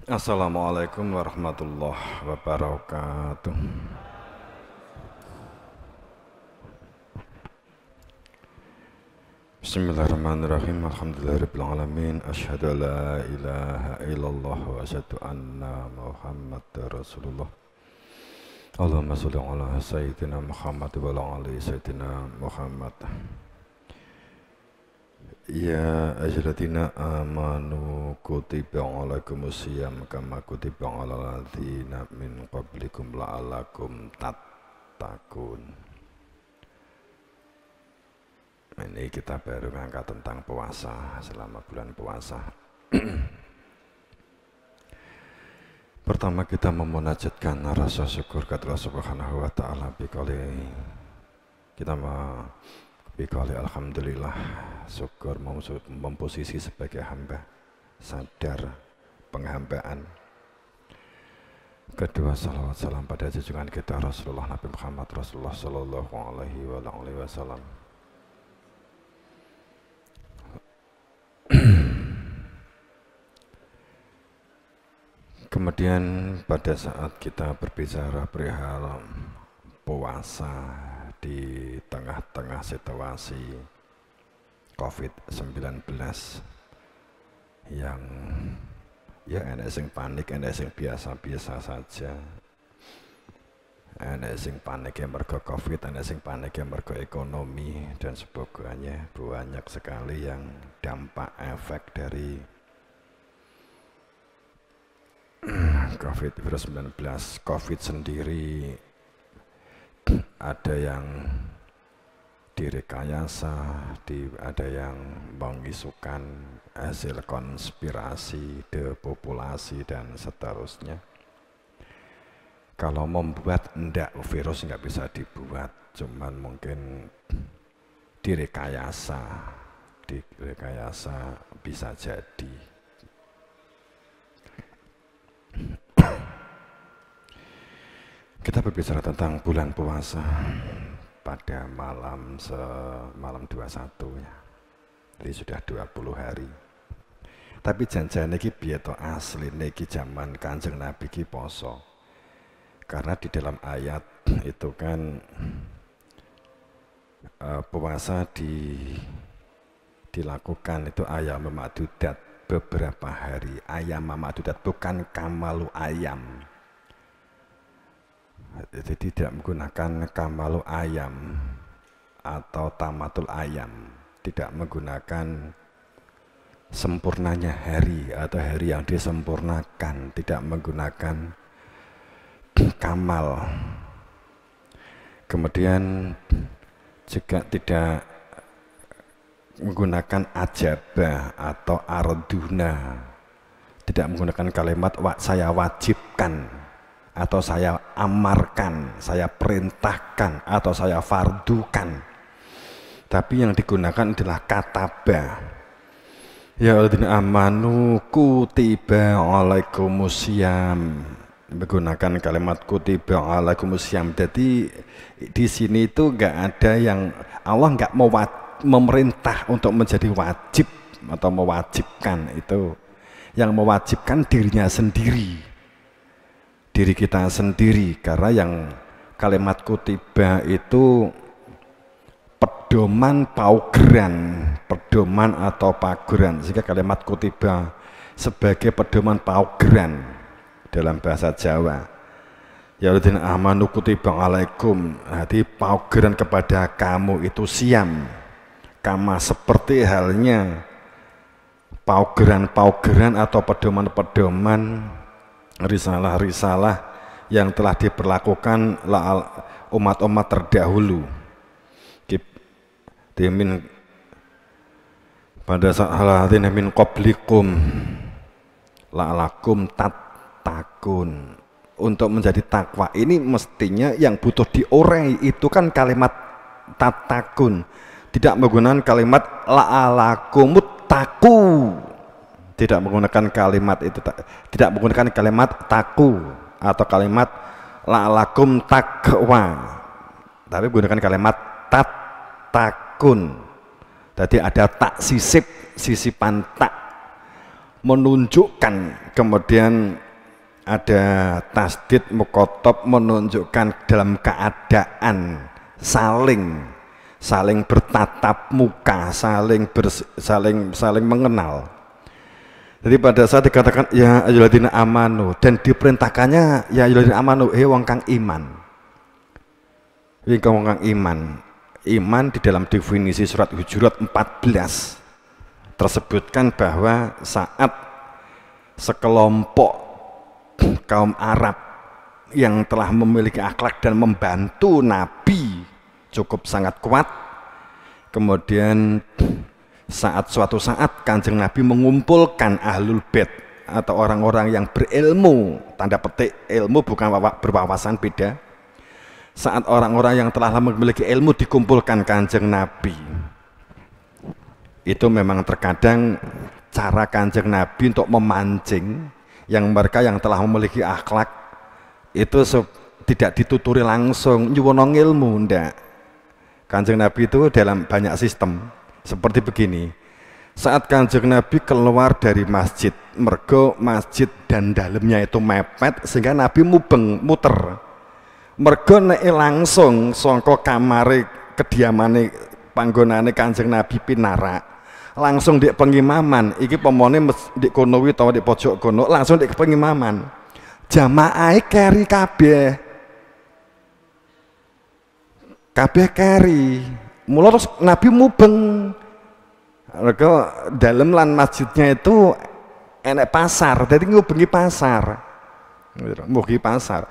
Assalamualaikum warahmatullahi wabarakatuh. Bismillahirrahmanirrahim. Alhamdulillahirabbil alamin. Asyhadu an la ilaha illallah wa asyhadu anna Muhammadar Rasulullah. Allahumma shalli ala sayyidina Muhammad wa ala ali sayyidina Muhammad. Ya ayyuhalladzina amanu kutiba alaikumus syiyam kama kutiba alal ladzina min qablikum la'allakum tattaqun. Ini kita baru ngangkat tentang puasa selama bulan puasa. Pertama kita memunajatkan rasa syukur kepada Allah Subhanahu wa taala Bikali alhamdulillah, syukur memposisi sebagai hamba, sadar penghambaan. Kedua, salawat salam pada junjungan kita Rasulullah Nabi Muhammad Rasulullah Sallallahu Alaihi Wasallam. Kemudian pada saat kita berbicara perihal puasa di tengah-tengah situasi COVID-19 yang ya enek sing panik, enek sing biasa-biasa saja, enek sing panik yang mergo COVID, enek sing panik yang mergo ekonomi dan sebagainya. Banyak sekali yang dampak efek dari COVID-19. COVID sendiri ada yang direkayasa, ada yang mengisukan hasil konspirasi, depopulasi dan seterusnya. Kalau membuat ndak, virus nggak bisa dibuat, cuman mungkin direkayasa bisa jadi. Kita berbicara tentang bulan puasa pada malam 21 ya. Jadi sudah 20 hari. Tapi janjian iki piye to asli niki zaman Kanjeng Nabi ki poso. Karena di dalam ayat itu kan puasa dilakukan itu ayam ma'dudat, beberapa hari. Ayam ma'dudat bukan kamalu ayam. Jadi tidak menggunakan kamalu ayam atau tamatul ayam, tidak menggunakan sempurnanya hari atau hari yang disempurnakan, tidak menggunakan kamal. Kemudian juga tidak menggunakan ajabah atau arduna, tidak menggunakan kalimat saya wajibkan atau saya amarkan, saya perintahkan, atau saya fardukan. Tapi yang digunakan adalah kataba. Ya alladzina amanu kutiba alaikumusiyam. Menggunakan kalimat kutiba alaikumusiyam. Jadi di sini itu enggak ada yang Allah enggak memerintah untuk menjadi wajib atau mewajibkan itu. Yang mewajibkan dirinya sendiri. Diri kita sendiri, karena yang kalimat kutiba itu pedoman atau pageran, sehingga kalimat kutiba sebagai pedoman pageran dalam bahasa Jawa. Ya alladzina amanu kutiba alaikum, jadi pageran kepada kamu itu siam, kama seperti halnya pageran atau pedoman-pedoman risalah-risalah yang telah diperlakukan umat-umat terdahulu. Pada saat min qablikum la'alakum tattaqun. Untuk menjadi takwa ini mestinya yang butuh diorai itu kan kalimat tattaqun, tidak menggunakan kalimat la'alakumut taku. Tidak menggunakan kalimat itu, tidak menggunakan kalimat taku atau kalimat la'alakum taqwa, tapi menggunakan kalimat tattaqun. Jadi ada tak sisipan tak menunjukkan, kemudian ada tasdid mukotob menunjukkan dalam keadaan saling bertatap muka, saling mengenal. Jadi pada saat dikatakan ya ayyuhalladzina amanu, dan diperintahkannya ya ayyuhalladzina amanu, wong kang iman. Wong kang iman. Iman di dalam definisi surat Hujurat 14 tersebutkan bahwa saat sekelompok kaum Arab yang telah memiliki akhlak dan membantu Nabi cukup sangat kuat, kemudian suatu saat Kanjeng Nabi mengumpulkan ahlul bait atau orang-orang yang berilmu, tanda petik ilmu bukan berwawasan, beda. Saat orang-orang yang telah memiliki ilmu dikumpulkan Kanjeng Nabi, itu memang terkadang cara Kanjeng Nabi untuk memancing yang mereka yang telah memiliki akhlak itu tidak dituturi langsung nyuwono ilmu, ndak. Kanjeng Nabi itu dalam banyak sistem. Seperti begini, saat Kanjeng Nabi keluar dari masjid, mergo masjid dan dalamnya itu mepet sehingga Nabi muter. Mergo nek langsung saka kamare kediamane panggonane Kanjeng Nabi pinarak, langsung di pengimaman, iki pomone di kono wi utawa di pojok kono, langsung di pengimaman. Jamaah keri kabeh keri. Mula terus Nabi mubeng. Mereka dalam lan masjidnya itu enek pasar, jadi ngubengi pasar. Mugi pasar.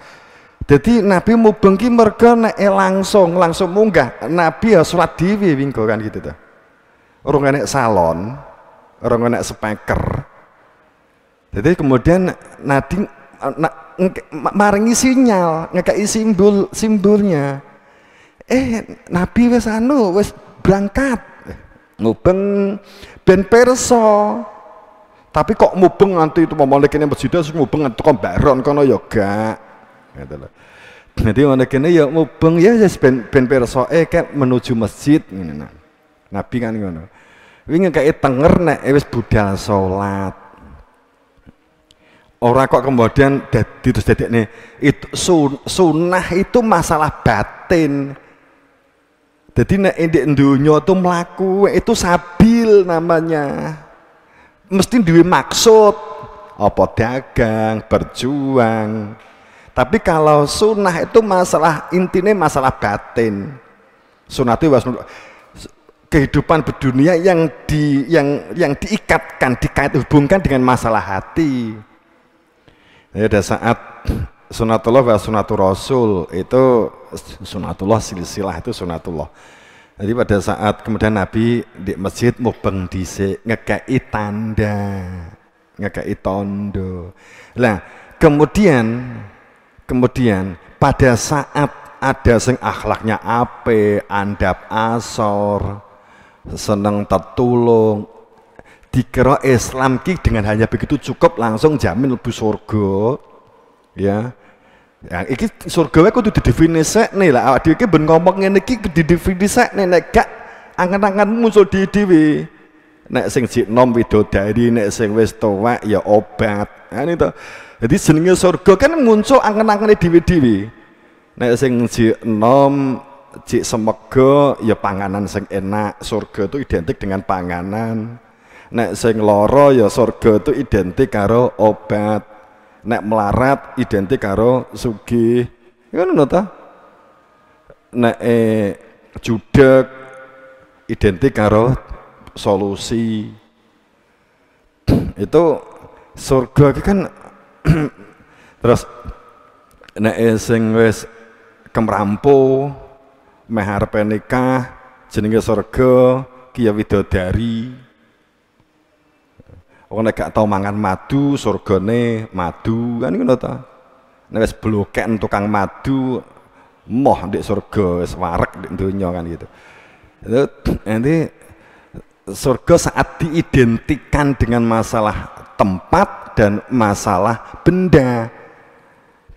Jadi Nabi mubeng ki mergo nek langsung munggah. Nabi ya salat dhewe wingko kan gitu ta. Urung enek salon, urung enek speaker. Jadi kemudian Nabi maringi sinyal, ngekei simbolnya. Nabi wis berangkat ngubeng ben perso, tapi kok mubeng nanti itu mau kene masjid terus mubeng nganti kok baron kono ya gak gitu loh. Jadi ngene kene ya mubeng ya ben perso kayak menuju masjid ngene. Nabi kan ngono. Wingi kayak tenger nek wis budal salat. Ora kok kemudian terus dadekne itu sunnah itu masalah batin. Jadi nek indek dunya itu melaku itu sabil namanya. Mesti duwe maksud apa dagang, berjuang. Tapi kalau sunnah itu masalah intinya masalah batin. Sunnah itu kehidupan berdunia yang diikatkan, hubungkan dengan masalah hati. Ya, ada saat sunatullah wa sunatul rasul itu sunatullah silsilah itu sunatullah. Jadi pada saat kemudian Nabi di masjid mubeng dhisik ngekei tanda, ngekei tondo. Lah kemudian pada saat ada sing akhlaknya ape, andap asor, seneng tetulung, dikira Islam ki dengan hanya begitu cukup langsung jamin mlebu surga. Ya. Yang iki surga wae kudu didefinisekne lah, awak dhewe iki ben ngomong ngene iki didefinisekne, nek gak angen-angen muncul dhewe. Nek sing jek nom widodari, nek sing wis tuwek ya obat. Nah itu. Jadi jenenge surga kan muncul angen-angene dhewe-dhewe. Nek sing jek nom, jek semega ya panganan sing enak, surga itu identik dengan panganan. Nek sing lara ya surga itu identik karo obat. Nek melarat identik karo sugih. Ngono ta? Nek judeg identik karo solusi. Itu surga iki kan terus nek sing wis kemrampu meh arepe nikah jenenge surga ki ya widodari. Wong nek gak tau mangan madu, surgane madu kan ngono ta. Nek wis bloken tukang madu moh ndek surga, wis wareg ndek donya kan gitu. Itu nanti surga saat diidentikan dengan masalah tempat dan masalah benda.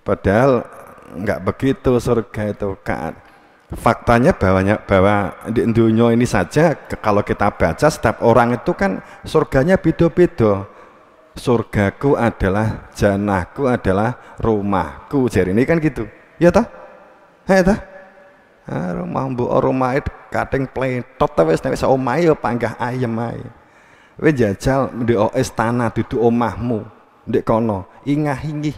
Padahal enggak begitu surga itu. Faktanya bahwa di dunia ini saja kalau kita baca setiap orang itu kan surganya beda-beda. surgaku adalah jannahku adalah rumahku. Jadi ini kan gitu. Ya toh? Ya toh? Rumah mbok omahe kating pletot ta wis nek omahe ya panggah ayem ae. Kowe jajal ndek istana dudu omahmu. Ndek kono ingah-ingih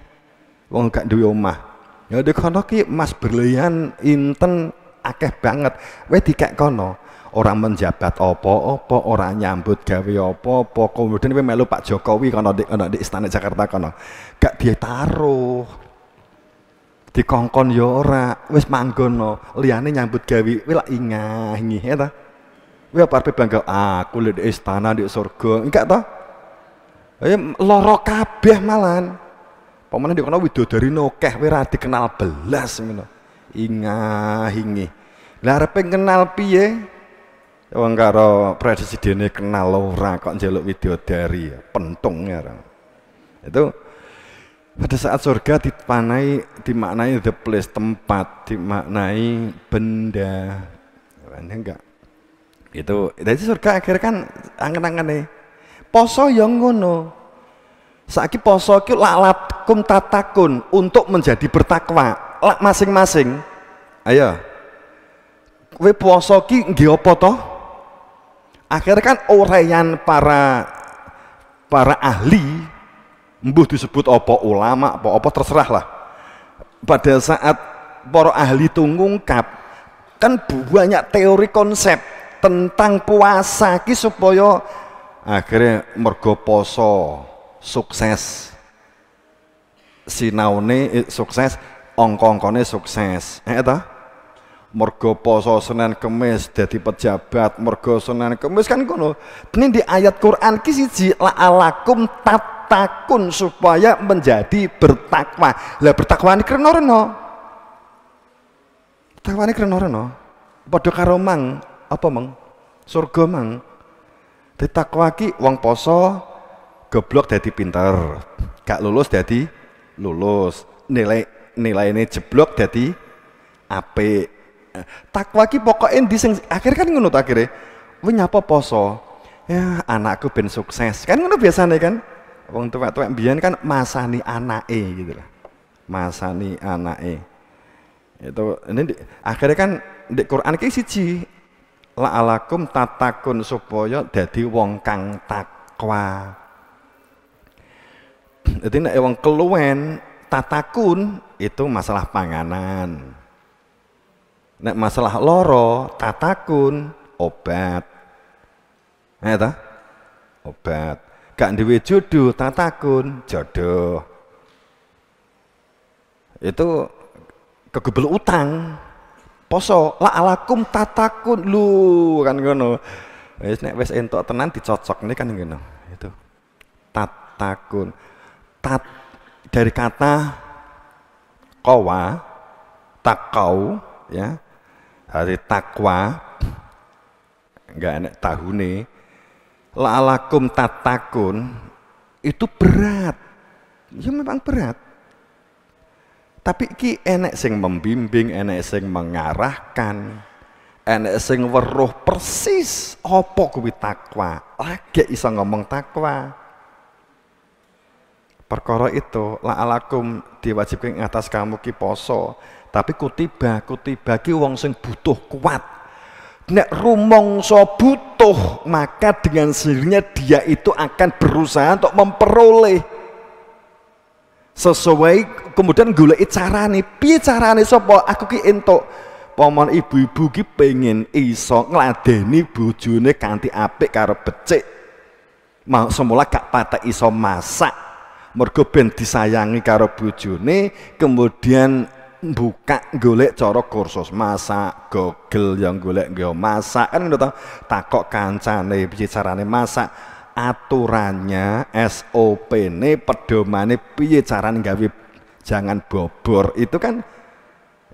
wong gak duwe omah. Ya ndek kono ki emas berlian inten akeh banget. Kowe dikek kono orang menjabat apa-apa, orang nyambut gawe apa-apa. Kemudian kowe melu Pak Jokowi kono di Istana Jakarta kono. Gak ditaruh. Dikongkon ya ora, wis manggono, liyane nyambut gawe kowe lak ingah-ingih ya ta. Kowe apa arep bangga aku di istana di surga, enggak ta? Ya lara kabeh malan. Pamane di kono widodari nokeh kowe ra dikenal belas ngono. Ingah-ingih. Lah arepe kenal piye? Wong karo presidene kenal ora kok njaluk widodari, pentung ya. Itu pada saat surga dimaknai the place, tempat, dimaknai benda. Enggak. Itu dari surga akhirnya kan angen-angen poso yang ngono. Saiki poso ki lalatkum tatakun untuk menjadi bertakwa. Lak masing-masing. Ayo. Kowe poso ki nggih apa to? Akhirnya kan uraian para ahli mbuh disebut apa ulama apa terserah lah. Pada saat para ahli itu ngungkap kan banyak teori konsep tentang puasa ki supaya akhirnya mergo poso sukses, sinaune sukses, ongkong-ongkone sukses. Eta mergo poso Senin Kemis dadi pejabat, mergo Senin Kemis kan ngono. Ini di ayat Quran ki siji la'alakum takun supaya menjadi bertakwa. Lah bertakwa ini krena-rena. Takwa ini krena-rena. Padha karo mang apa mang? Surga mang. Ditakwa ki wong poso goblok dadi pinter. Gak lulus dadi lulus. Nilai-nilaine jeblok dadi apik. Takwa ki pokoke endi sing akhir kan ngono ta akhire. Kowe nyapa poso? Ya anakku ben sukses. Kan ngono biasane kan. Wong tuwek-tuwek mbiyen kan masani anake gitu lah. Masani anake. Itu ini akhirnya kan di Quran ki siji la'alakum tatakun supaya dadi wong kang takwa. Jadi nek wong keluwen tatakun itu masalah panganan. Nek masalah loro tatakun obat. Ta? Obat. Gak duwe jodoh tatakun jodoh. Itu kegebel utang. Poso la'alakum tatakun lu kan ngono. Wis nek wis entuk tenan dicocokne kan ngono. Itu tatakun. Tat dari kata qawa, takau ya. Hari takwa enggak enak tahune. La'alakum tatakun itu berat. Ya memang berat. Tapi iki enek sing membimbing, enek sing mengarahkan, enek sing weruh persis apa kuwi takwa. Lagi iso ngomong takwa. Perkara itu la'alakum diwajibkan atas kamu ki poso. Tapi kutiba ki wong sing butuh kuat. Nek rumangsa butuh, maka dengan sendirinya dia itu akan berusaha untuk memperoleh sesuai, kemudian goleki carane. Piye carane sapa? Aku ki entuk. Pomon ibu-ibu ki pengen iso ngladeni bojone kanthi apik karo becik. Mau semula gak patek iso masak. Mergo ben disayangi karo bojone, kemudian buka golek cara kursus masak, Google yang golek nggo masak kan ngono to. Takok kancane piye carane masak, aturannya, SOP-ne, pedomane piye carane gawe jangan bobor. Itu kan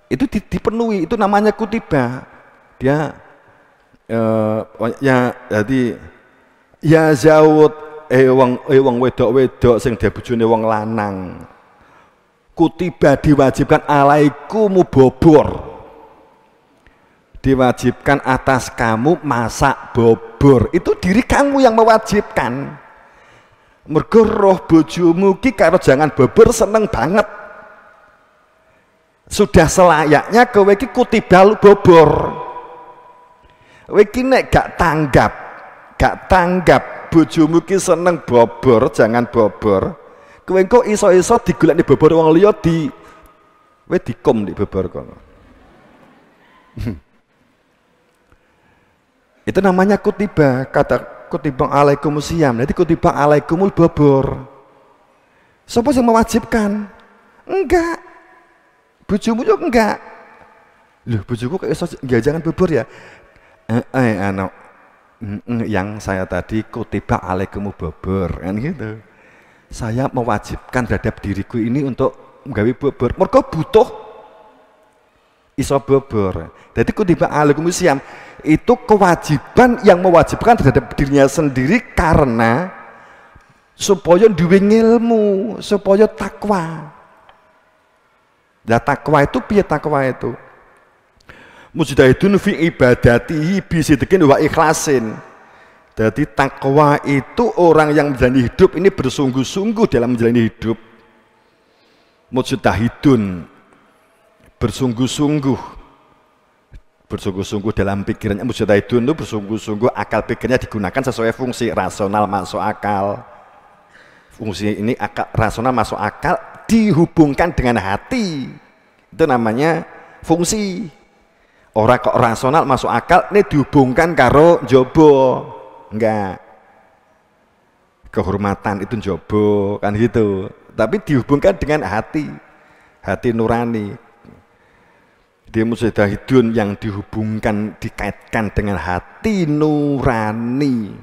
itu dipenuhi, itu namanya kutiba. Dia ya jadi ya Zawud wong wedok-wedok sing dibojone wong lanang. Kutiba diwajibkan alaikumu bobor. Diwajibkan atas kamu masak bobor. Itu diri kamu yang mewajibkan. Mergo roh bojomu ki karo jangan bobor seneng banget. Sudah selayaknya kowe ki kutibal bobor. Kowe ki nek gak tanggap bojomu ki seneng bobor, jangan bobor. Kowe engko iso-iso digolekne bobor wong liya kowe dikom di bobor kono. Itu namanya kutiba, kata kutiba alaikumusiyam. Nanti kutiba alaikumul bobor. Siapa yang mewajibkan? Enggak. Bojomu juga enggak. Loh, bojoku kayak enggak, jangan bobor ya. Yang saya tadi kutiba alaikumul bobor kan gitu. Saya mewajibkan terhadap diriku ini untuk menggawe bobor. Mergo butuh iso bobor. Jadi kutiba alaikumusiyam itu kewajiban yang mewajibkan terhadap dirinya sendiri karena supaya duwe ilmu, supaya takwa. Nah takwa itu piye takwa itu? Mujtahidun fi ibadatihi bisidqin wa ikhlasin. Jadi takwa itu orang yang menjalani hidup ini bersungguh-sungguh dalam menjalani hidup. Mujtahidun bersungguh-sungguh dalam pikirannya. Mujtahidun itu bersungguh-sungguh, akal pikirnya digunakan sesuai fungsi rasional masuk akal. Fungsi ini akal, rasional masuk akal dihubungkan dengan hati, itu namanya fungsi. Orang kok rasional masuk akal ini dihubungkan karo jobo, enggak, kehormatan itu jobo kan gitu, tapi dihubungkan dengan hati nurani. Dia mujtahidun yang dihubungkan, dikaitkan dengan hati nurani,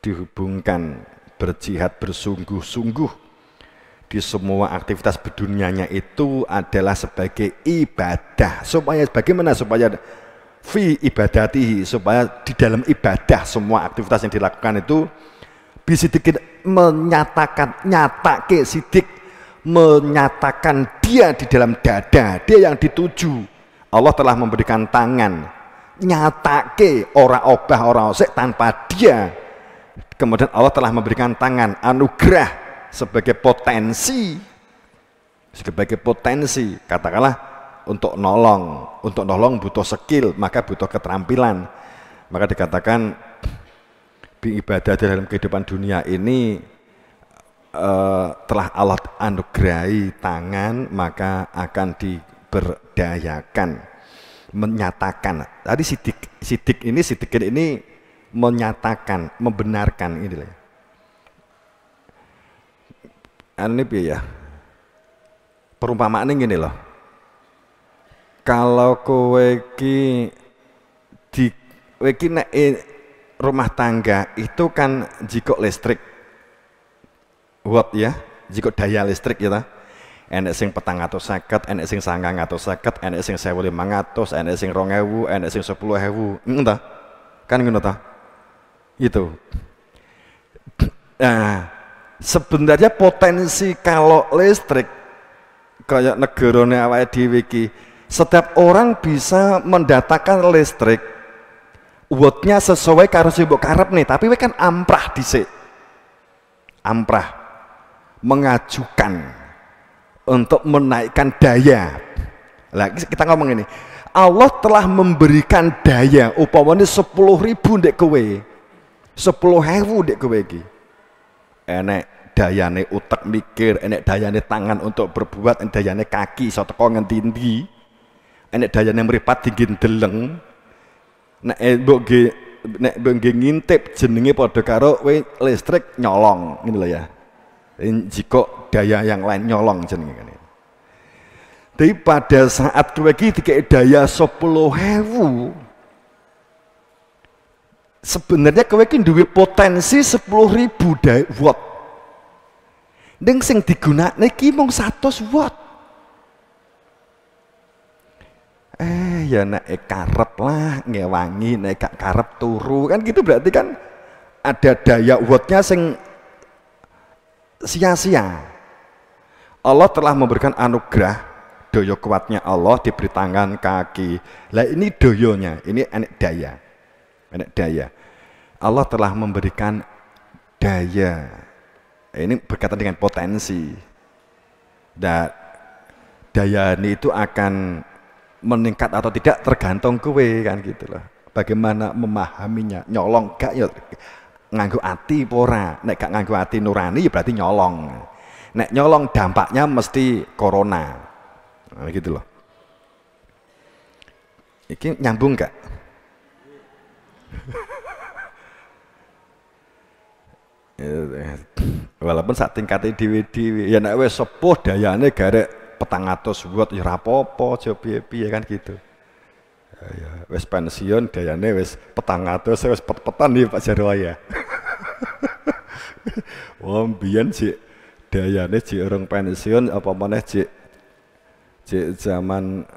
dihubungkan berjihad bersungguh-sungguh di semua aktivitas berdunianya itu adalah sebagai ibadah. Supaya bagaimana? Supaya fi ibadatihi, supaya di dalam ibadah semua aktivitas yang dilakukan itu bisa menyatakan, nyatake sidik, menyatakan dia di dalam dada, dia yang dituju. Allah telah memberikan tangan, nyatake ora obah ora osek tanpa dia. Kemudian Allah telah memberikan tangan, anugerah sebagai potensi, katakanlah untuk nolong butuh skill, maka butuh keterampilan. Maka dikatakan bi ibadah dalam kehidupan dunia ini telah Allah anugerahi tangan, maka akan diberdayakan, menyatakan. Tadi sidik ini menyatakan, membenarkan ini lah. Ini ya, perumpamaan ini loh. Kalau kowe ki nek rumah tangga itu kan jika listrik watt ya, jika daya listrik ya ta. Enek sing 450, enek sing 950, enek sing 1500, enek sing 2000, enek sing 10.000. Entah. Kan ngono ta? Itu. Nah, sebenarnya potensi kalau listrik kayak negarane awake dhewe iki, setiap orang bisa mendatangkan listrik wattnya sesuai karo sing mbok karep nih, tapi we kan amprah dhisik. Amprah mengajukan untuk menaikkan daya. Lah kita ngomong ini, Allah telah memberikan daya upamane 10.000 ndek kowe, 10.000 ndek kowe iki. Enek dayane utek mikir, enek dayane tangan untuk berbuat, enek dayane kaki iso teko ngendi-endi, enek dayane mripat dingin deleng. Nek mbok ngintip jenenge padha karo kowe listrik nyolong ngene lho ya. Jika daya yang lain nyolong jenenge kan. Tapi pada saat kowe iki dikek daya 10.000, sebenarnya kowe iki duwe potensi 10.000 watt. Ning sing digunakne iki mung 100 watt. Ya nek karep lah ngewangi, nek gak karep turu kan gitu, berarti kan ada daya wattnya sing sia-sia. Allah telah memberikan anugerah, daya kuatnya Allah diberi tangan, kaki. Lah ini doyonya, ini enek daya. Allah telah memberikan daya. Ini berkaitan dengan potensi. Dan daya ini itu akan meningkat atau tidak tergantung kowe kan gitu loh. Bagaimana memahaminya, nyolong gak ya nganggo ati pora, nek gak nganggo ati nurani ya berarti nyolong. Nek nyolong dampaknya mesti corona. Nah, gitu loh. Iki nyambung gak? Walaupun saat tingkatnya dewi-dewi ya nek wis sepuh dayane garek 400 watt ya rapopo aja piye-piye kan gitu. Ya wis pensiun dayane wis 400 wis pet-petan nih Pak Jarwaya. Wong biyen sik dayane sik urung pensiun apa meneh sik zaman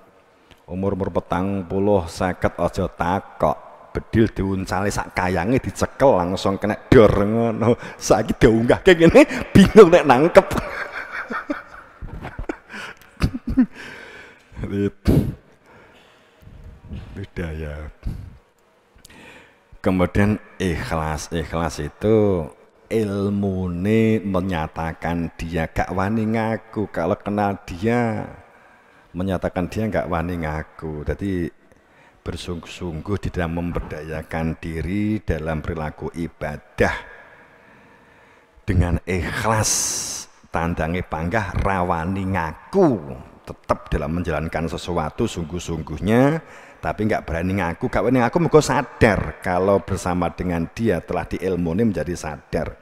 umur-umur 40 50 aja takok. Bedil diuncali sak kayange dicekel langsung kena dor ngono. Saiki diunggahke ngene bingung nek nangkep. Budaya. Kemudian ikhlas itu ilmune menyatakan dia gak wani ngaku, kalau kenal dia menyatakan dia gak wani ngaku. Jadi bersungguh-sungguh di dalam memberdayakan diri dalam perilaku ibadah dengan ikhlas, tandangi panggah rawani ngaku, tetap dalam menjalankan sesuatu sungguh-sungguhnya, tapi nggak berani ngaku, gak berani ngaku mergo sadar kalau bersama dengan dia telah diilmuni menjadi sadar.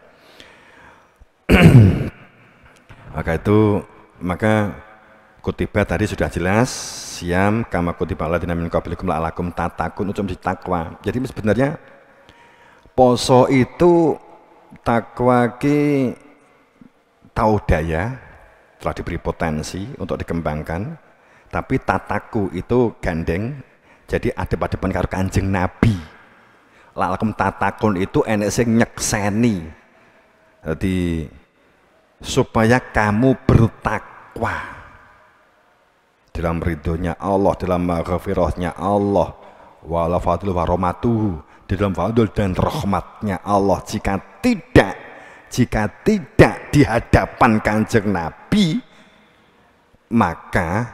Maka kutiba tadi sudah jelas, siam kama kutiba alladzina min qablikum la'allakum tattaqun, ucap di takwa. Jadi sebenarnya poso itu takwa ki tahu daya, telah diberi potensi untuk dikembangkan, tapi tataku itu gandeng, jadi adep-adepan karo Kanjeng Nabi. La'allakum tattaqun itu enek sing nyekseni. Jadi supaya kamu bertakwa dalam ridhonya Allah, dalam maghfirahnya Allah, wala fadlu wa rahmatuhu, dalam fadl dan rahmatnya Allah. Jika tidak di hadapan Kanjeng Nabi, maka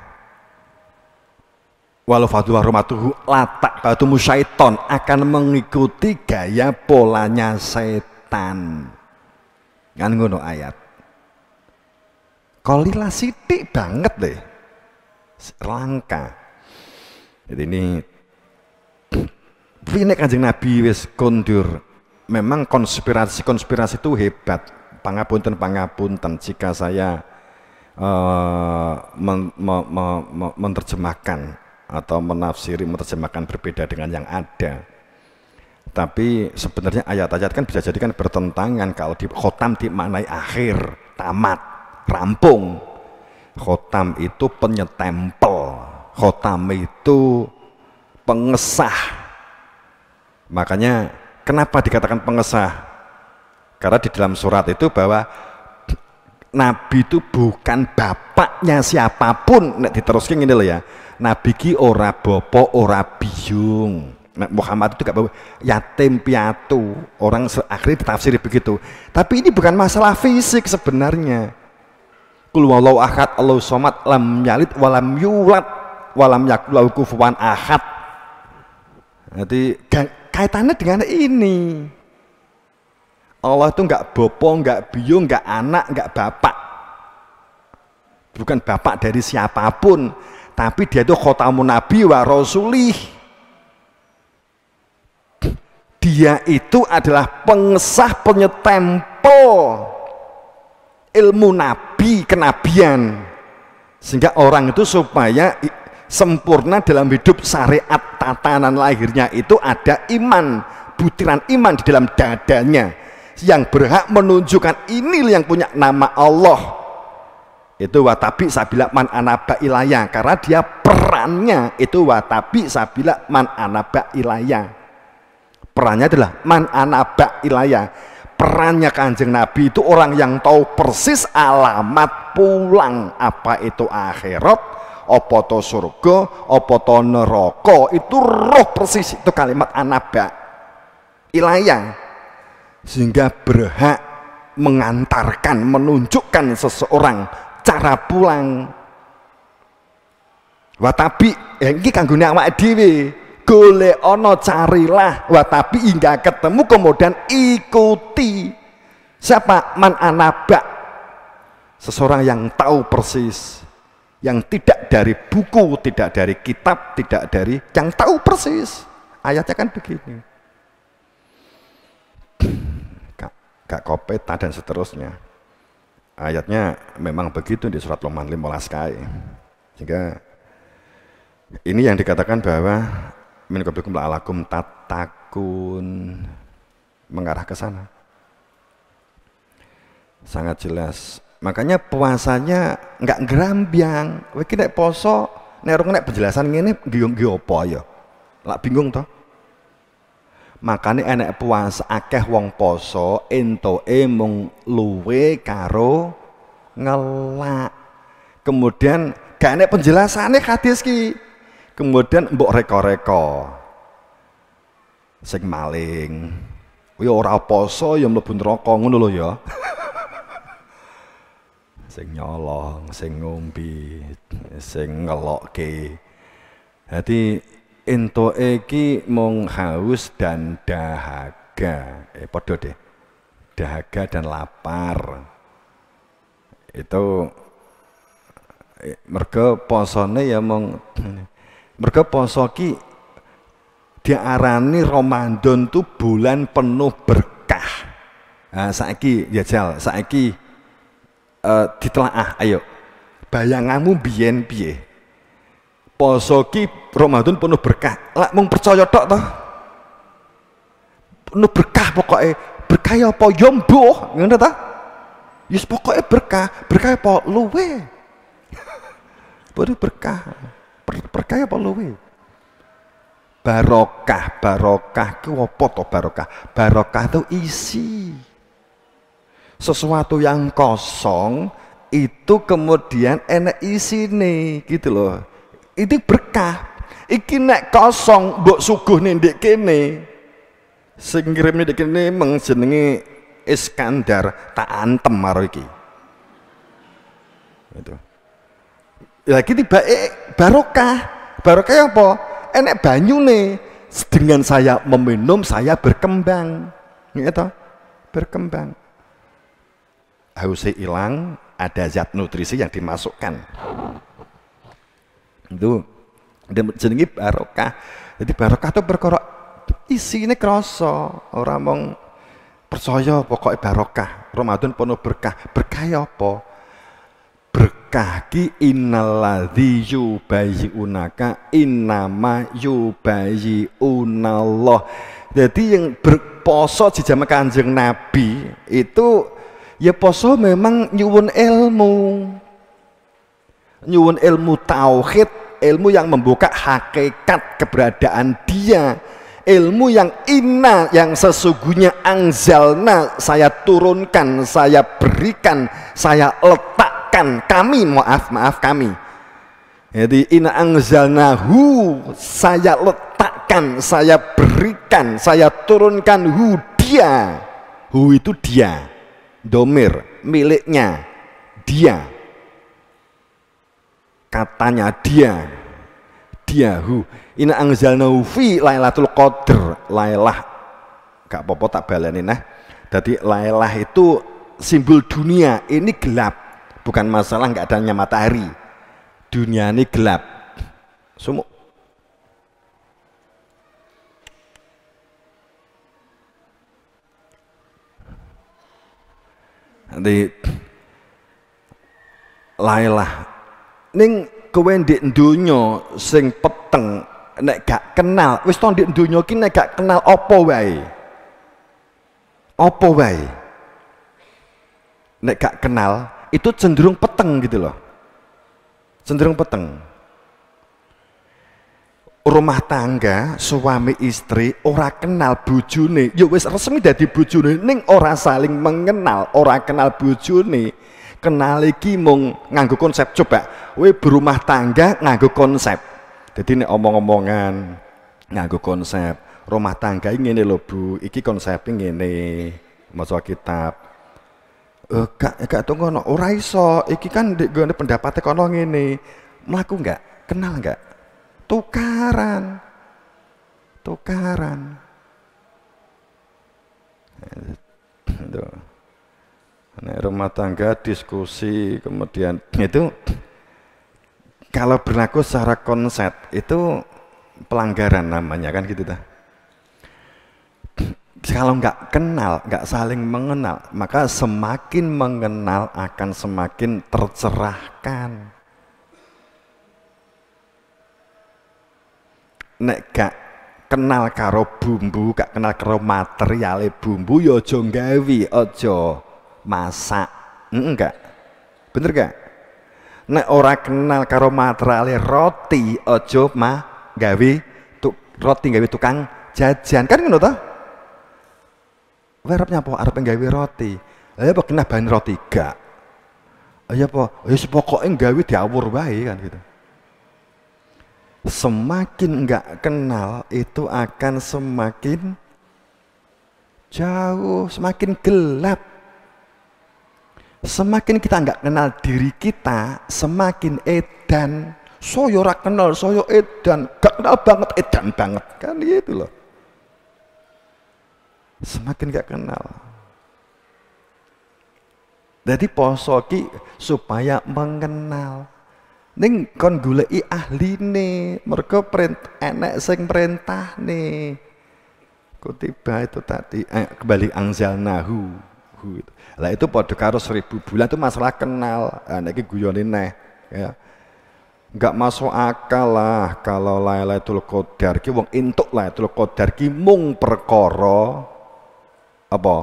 wala fadlu wa rahmatuhu latak batumu syaiton, akan mengikuti gaya polanya setan. Kan ngono ayat. Kolila sidik banget deh. Langka. Jadi ini Kanjeng Nabi wis kondur. Memang konspirasi itu hebat. Pangapunten jika saya menerjemahkan atau menerjemahkan berbeda dengan yang ada. Tapi sebenarnya ayat-ayat kan bisa jadikan bertentangan kalau di khotam dimaknai akhir, tamat, rampung. Khotam itu penyetempel, khotam itu pengesah. Makanya kenapa dikatakan pengesah? Karena di dalam surat itu bahwa Nabi itu bukan bapaknya siapapun. Nek diteruskan ini loh ya, Nabi ki ora bopo ora biyung. Nah, Muhammad itu gak bawa yatim piatu. Orang akhirnya ditafsiri begitu. Tapi ini bukan masalah fisik sebenarnya. Qul huwallahu ahad Allahu somad lam yalid walam yulad walam yakul lahu kufuwan ahad. Jadi kaitannya dengan ini. Allah itu enggak bopo, enggak biung, enggak anak, enggak bapak. Bukan bapak dari siapapun, tapi dia itu khotamun nabi wa rasulih. Dia itu adalah pengesah, penyetempel ilmu nabi, kenabian, sehingga orang itu supaya sempurna dalam hidup syariat, tatanan lahirnya itu ada iman, butiran iman di dalam dadanya yang berhak menunjukkan ini yang punya nama Allah. Itu watabi sabila man anaba ilayah, karena dia perannya itu watabi sabila man anaba ilayah. Perannya adalah man anaba ilayah. Perannya Kanjeng Nabi itu orang yang tahu persis alamat pulang, apa itu akhirat, apa itu surga, apa itu neraka, itu roh persis, itu kalimat anaba ilayah, sehingga berhak mengantarkan, menunjukkan seseorang cara pulang. Watabi iki kanggone awake dhewe. Golek ana carilah, watabi hingga ketemu kemudian ikuti. Siapa? Man anaba. Seseorang yang tahu persis, yang tidak dari buku, tidak dari kitab, tidak dari, yang tahu persis. Ayatnya kan begini. Gak kopeta dan seterusnya. Ayatnya memang begitu di surat Luqman 15 kali. Sehingga ini yang dikatakan bahwa min qablikum la'alakum tattaqun, mengarah ke sana. Sangat jelas. Makanya puasanya nggak gerambiang. Iki nek poso, nek rung nek penjelasan ngene nggih apa ya? Lak bingung toh. Makanya enek puasa akeh wong poso entoke mung luwe karo ngelak. Kemudian gak enek penjelasane hadis ki. Kemudian mbok reko-reko. Sing maling. Kuwi ora poso ya mlebu neraka ngono lho ya. Sing nyolong, sing ngombe, sing ngelokke. Dadi entoke iki mung haus dan dahaga. Padha deh. Dahaga dan lapar. Itu mergo posone ya mung mergo poso ki diarani Ramadan tuh bulan penuh berkah. Nah, saiki ya Jal, saiki ditelaah, ayo bayanganmu biyen piye? Poso ki Ramadan penuh berkah. Lak mung percaya tok toh? Penuh berkah pokoknya. Berkah ya apa ya mbuh, ngono ta? Wis pokoke berkah. Berkah apa luwe? Penuh berkah. Berkah apa luwe? Barokah, barokah ki apa to barokah? Barokah itu isi. Sesuatu yang kosong itu kemudian enak isi nih gitu loh. Itu berkah. Iki nek kosong mbok suguhne ndek kene. Sing ngirim ndek kene meng jenenge Iskandar, tak antem karo iki. Itu. Lagi tiba barokah. Barokah apa? Enek banyune. Dengan saya meminum saya berkembang. Gitu. Berkembang. Hausnya hilang, ada zat nutrisi yang dimasukkan. Itu jenenge barokah. Jadi barokah itu perkara isine krasa, ora mung percaya pokoknya barokah. Ramadan penuh berkah. Berkah ya apa? Berkah ki innalladzi yubayyi'unaka innama yubayyi'unallah. Jadi yang berposo di zaman Kanjeng Nabi itu ya poso memang nyuwun ilmu tauhid, ilmu yang membuka hakikat keberadaan dia, ilmu yang inna, yang sesungguhnya angzalna, saya turunkan, saya berikan, saya letakkan, kami maaf kami. Jadi inna angzalnahu, saya letakkan, saya berikan, saya turunkan hu dia, hu itu dia. Domir, miliknya dia, katanya dia, hu ina anzalnahu fi lailatul qadr. Lailah gak apa-apa tak baleni nah. Jadi lailah itu simbol dunia ini gelap, bukan masalah nggak adanya matahari, dunia ini gelap sumuk. Nanti lailah ning kowe ndek donya sing peteng nek gak kenal wis to ndek donya ki nek gak kenal apa wae nek gak kenal itu cenderung peteng gitu loh, cenderung peteng. Rumah tangga suami istri ora kenal bojone ya wis resmi dadi bojone ning ora saling mengenal, ora kenal bojone. Kenal iki mung nganggo konsep. Coba kowe berumah tangga nganggo konsep. Jadi nek omong-omongan nganggo konsep rumah tangga iki ngene lho Bu, iki konsepnya ngene, maca kitab. Gak tunggu no, ora iso. Iki kan nggone pendapatnya kono ngene. Mlaku enggak? Kenal enggak? Tukaran. Tukaran. Itu. Nah, rumah tangga diskusi kemudian itu kalau berlaku secara konsep itu pelanggaran namanya kan gitu dah. Kalau nggak kenal, nggak saling mengenal, maka semakin mengenal akan semakin tercerahkan. Nek gak kenal karo bumbu, gak kenal karo materiale bumbu, yo aja nggawi, aja masak. Enggak. Bener gak? Nek ora kenal karo materiale roti, aja gawe roti gawe tukang jajan. Kan ngono ta? Arep nyapa? Arep nggawe roti. Lah apa kena bahan roti gak? Ya apa? Ya pokoke nggawe diawur wae kan gitu. Semakin enggak kenal itu akan semakin jauh, semakin gelap. Semakin kita enggak kenal diri kita, semakin edan. Saya ora kenal, saya edan, gak kenal banget, edan banget kan gitu loh. Semakin gak kenal. Jadi poso ki supaya mengenal. Ning kon goleki ahline, mergo enek sing perintahne. Kutiba itu tadi kembali anzalnahu. Lah itu padha karo 1000 bulan itu masalah kenal. Nek iki guyone neh ya. Enggak masuk akal lah kalau Lailatul Qadar ki wong entuk Lailatul Qadar ki mung perkara apa?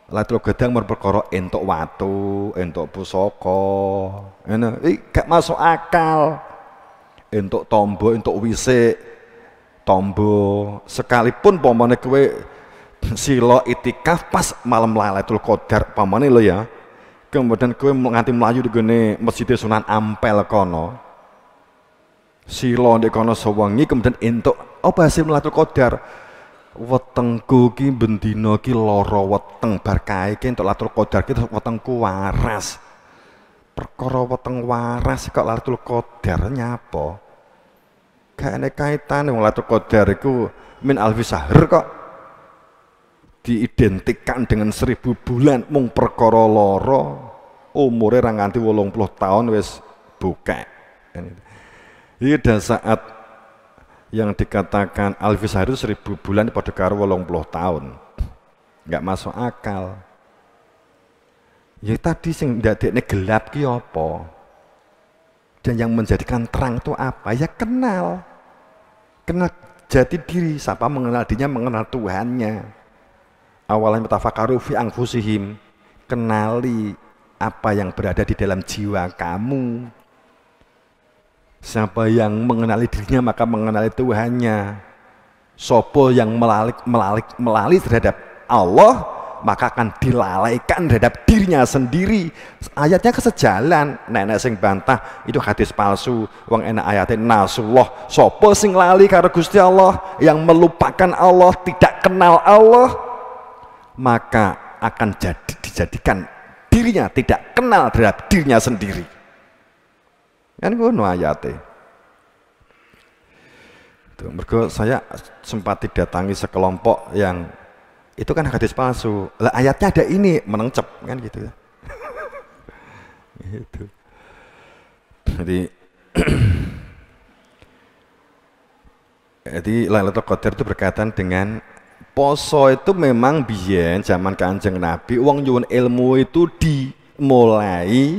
Lailatul Qadar mung perkara entuk watu, entuk pusaka. Ngono. Iki gak masuk akal. Entuk tombo, entuk wisik. Tombo sekalipun pamane kowe sila itikaf pas malam Lailatul Qadar pamane lho ya. Kemudian kowe nganti mlayu di gone Masjid Sunan Ampel kono. Sila ndek kono sewengi kemudian entuk apa hasil Lailatul Qadar? Wetengku ki bendina ki lara weteng bar kae ki entuk Lailatul Qadar ki wetengku waras. Perkara weteng waras kok Lailatul Qadar nyapa? Gak ana kaitane wong Lailatul Qadar iku min alfi syahr kok diidentikan dengan 1000 bulan mung perkara lara umure ra nganti 80 tahun wis bukek. Ini pada saat yang dikatakan alfi syahr itu 1000 bulan pada karo 80 tahun. Enggak masuk akal. Ya tadi sing ndadekne gelap ki apa? Dan yang menjadikan terang itu apa? Ya kenal. Kenal jati diri, siapa mengenal dirinya mengenal Tuhannya. Awalnya tafakaru fi anfusihim, kenali apa yang berada di dalam jiwa kamu. Siapa yang mengenali dirinya maka mengenali Tuhannya. Sopo yang melali terhadap Allah maka akan dilalaikan terhadap dirinya sendiri. Ayatnya kesejalan. Nenek sing bantah itu hadis palsu. Wong enak ayatnya nasullah. Sopo sing lali karo Gusti Allah, yang melupakan Allah, tidak kenal Allah, maka akan dijadikan dirinya tidak kenal terhadap dirinya sendiri. Kan ngono ayate. Tuh, mergo saya sempat didatangi sekelompok yang itu kan hadis palsu. Lah ayatnya ada ini, menengcep kan gitu. Gitu. Jadi Lailatul Qadar itu berkaitan dengan poso. Itu memang biyen zaman Kanjeng Nabi wong nyuwun ilmu itu dimulai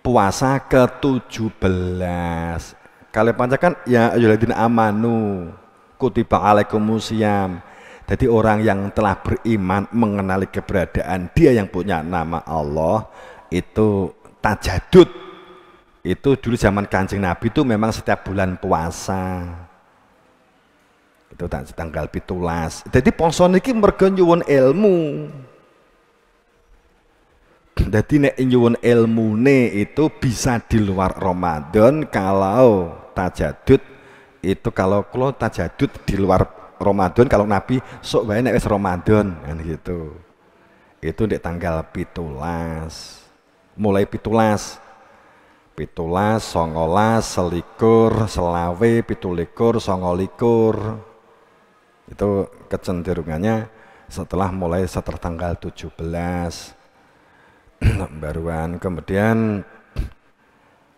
puasa ke-17. Kalian pancakan ya ayyuhalladzina amanu kutiba alaikumusiyam. Jadi orang yang telah beriman mengenali keberadaan dia yang punya nama Allah itu tajadud. Itu dulu zaman Kanjeng Nabi itu memang setiap bulan puasa. Itu tanggal 17. Jadi poso niki mergo nyuwun ilmu. Jadi nek nyuwun ilmune itu bisa di luar Ramadan. Kalau tajadud itu kalau tajadud di luar Ramadan, kalau Nabi sok wae nek wis Ramadan kan gitu. itu di tanggal 17, mulai 17, 17, 19, 21, 22, 23, 29. Itu kecenderungannya setelah tanggal 17 baruan. Kemudian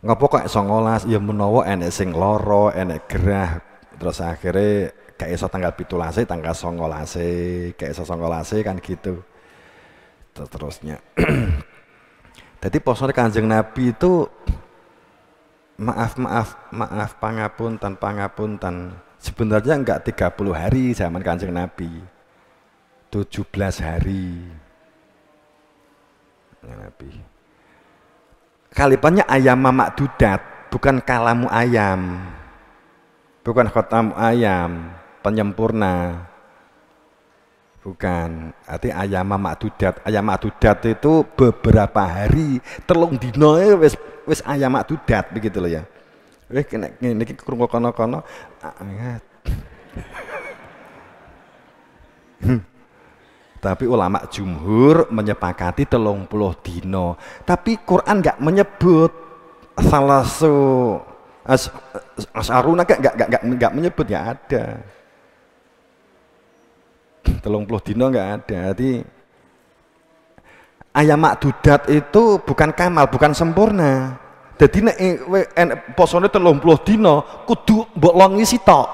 ngopo kok 19, ya menawa enek sing lara, enek gerah, terus akhirnya gak iso tanggal 17, tanggal 19, gak iso 19 kan gitu. Terusnya. Jadi posone Kanjeng Nabi itu maaf pangapunten. Sebenarnya enggak 30 hari zaman Kanjeng Nabi. 17 hari. Nabi. Kalipannya ayam mamak dudat, bukan kalamu ayam. Bukan khotamu ayam, penyempurna. Bukan, arti ayam makdudat. Ayam makdudat itu beberapa hari, telung dino wis ayam makdudat begitu loh ya. Ini krungu kono-kono. Tapi ulama jumhur menyepakati 30 dino. Tapi Quran nggak menyebut salasu asaruna, nggak menyebut, nggak ada. 30 dino nggak ada. Jadi ayam makdudat itu bukan kamal, bukan sempurna. Jadi nek posone 30 dino kudu mbok longi sitok.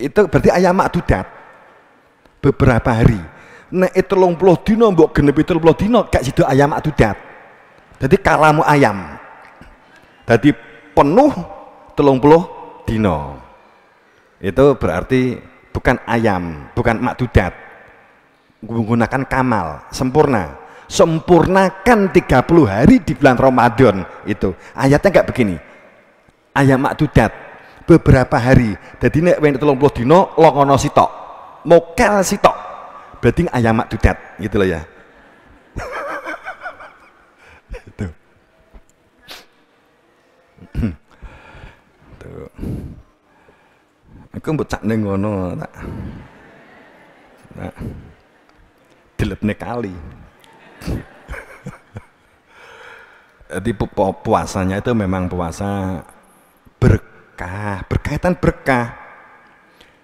Itu berarti ayam makdudat beberapa hari. Nek 30 dino mbok genepi 30 dino gak sido ayam makdudat. Jadi kalamu ayam. Jadi penuh 30 dino. Itu berarti bukan ayam, bukan makdudat, menggunakan kamal, sempurna. Sempurnakan 30 hari di bulan Ramadan. Itu ayatnya enggak begini, ayam makdudat beberapa hari. Jadi nek 30 dino longono sitok, mokel sitok, berarti ayam makdudat gitu loh ya. Itu. Tuh. Aku mbok cak ning ngono tak. Nah. Dilepne kali. Jadi puasanya itu memang puasa berkah, berkaitan berkah.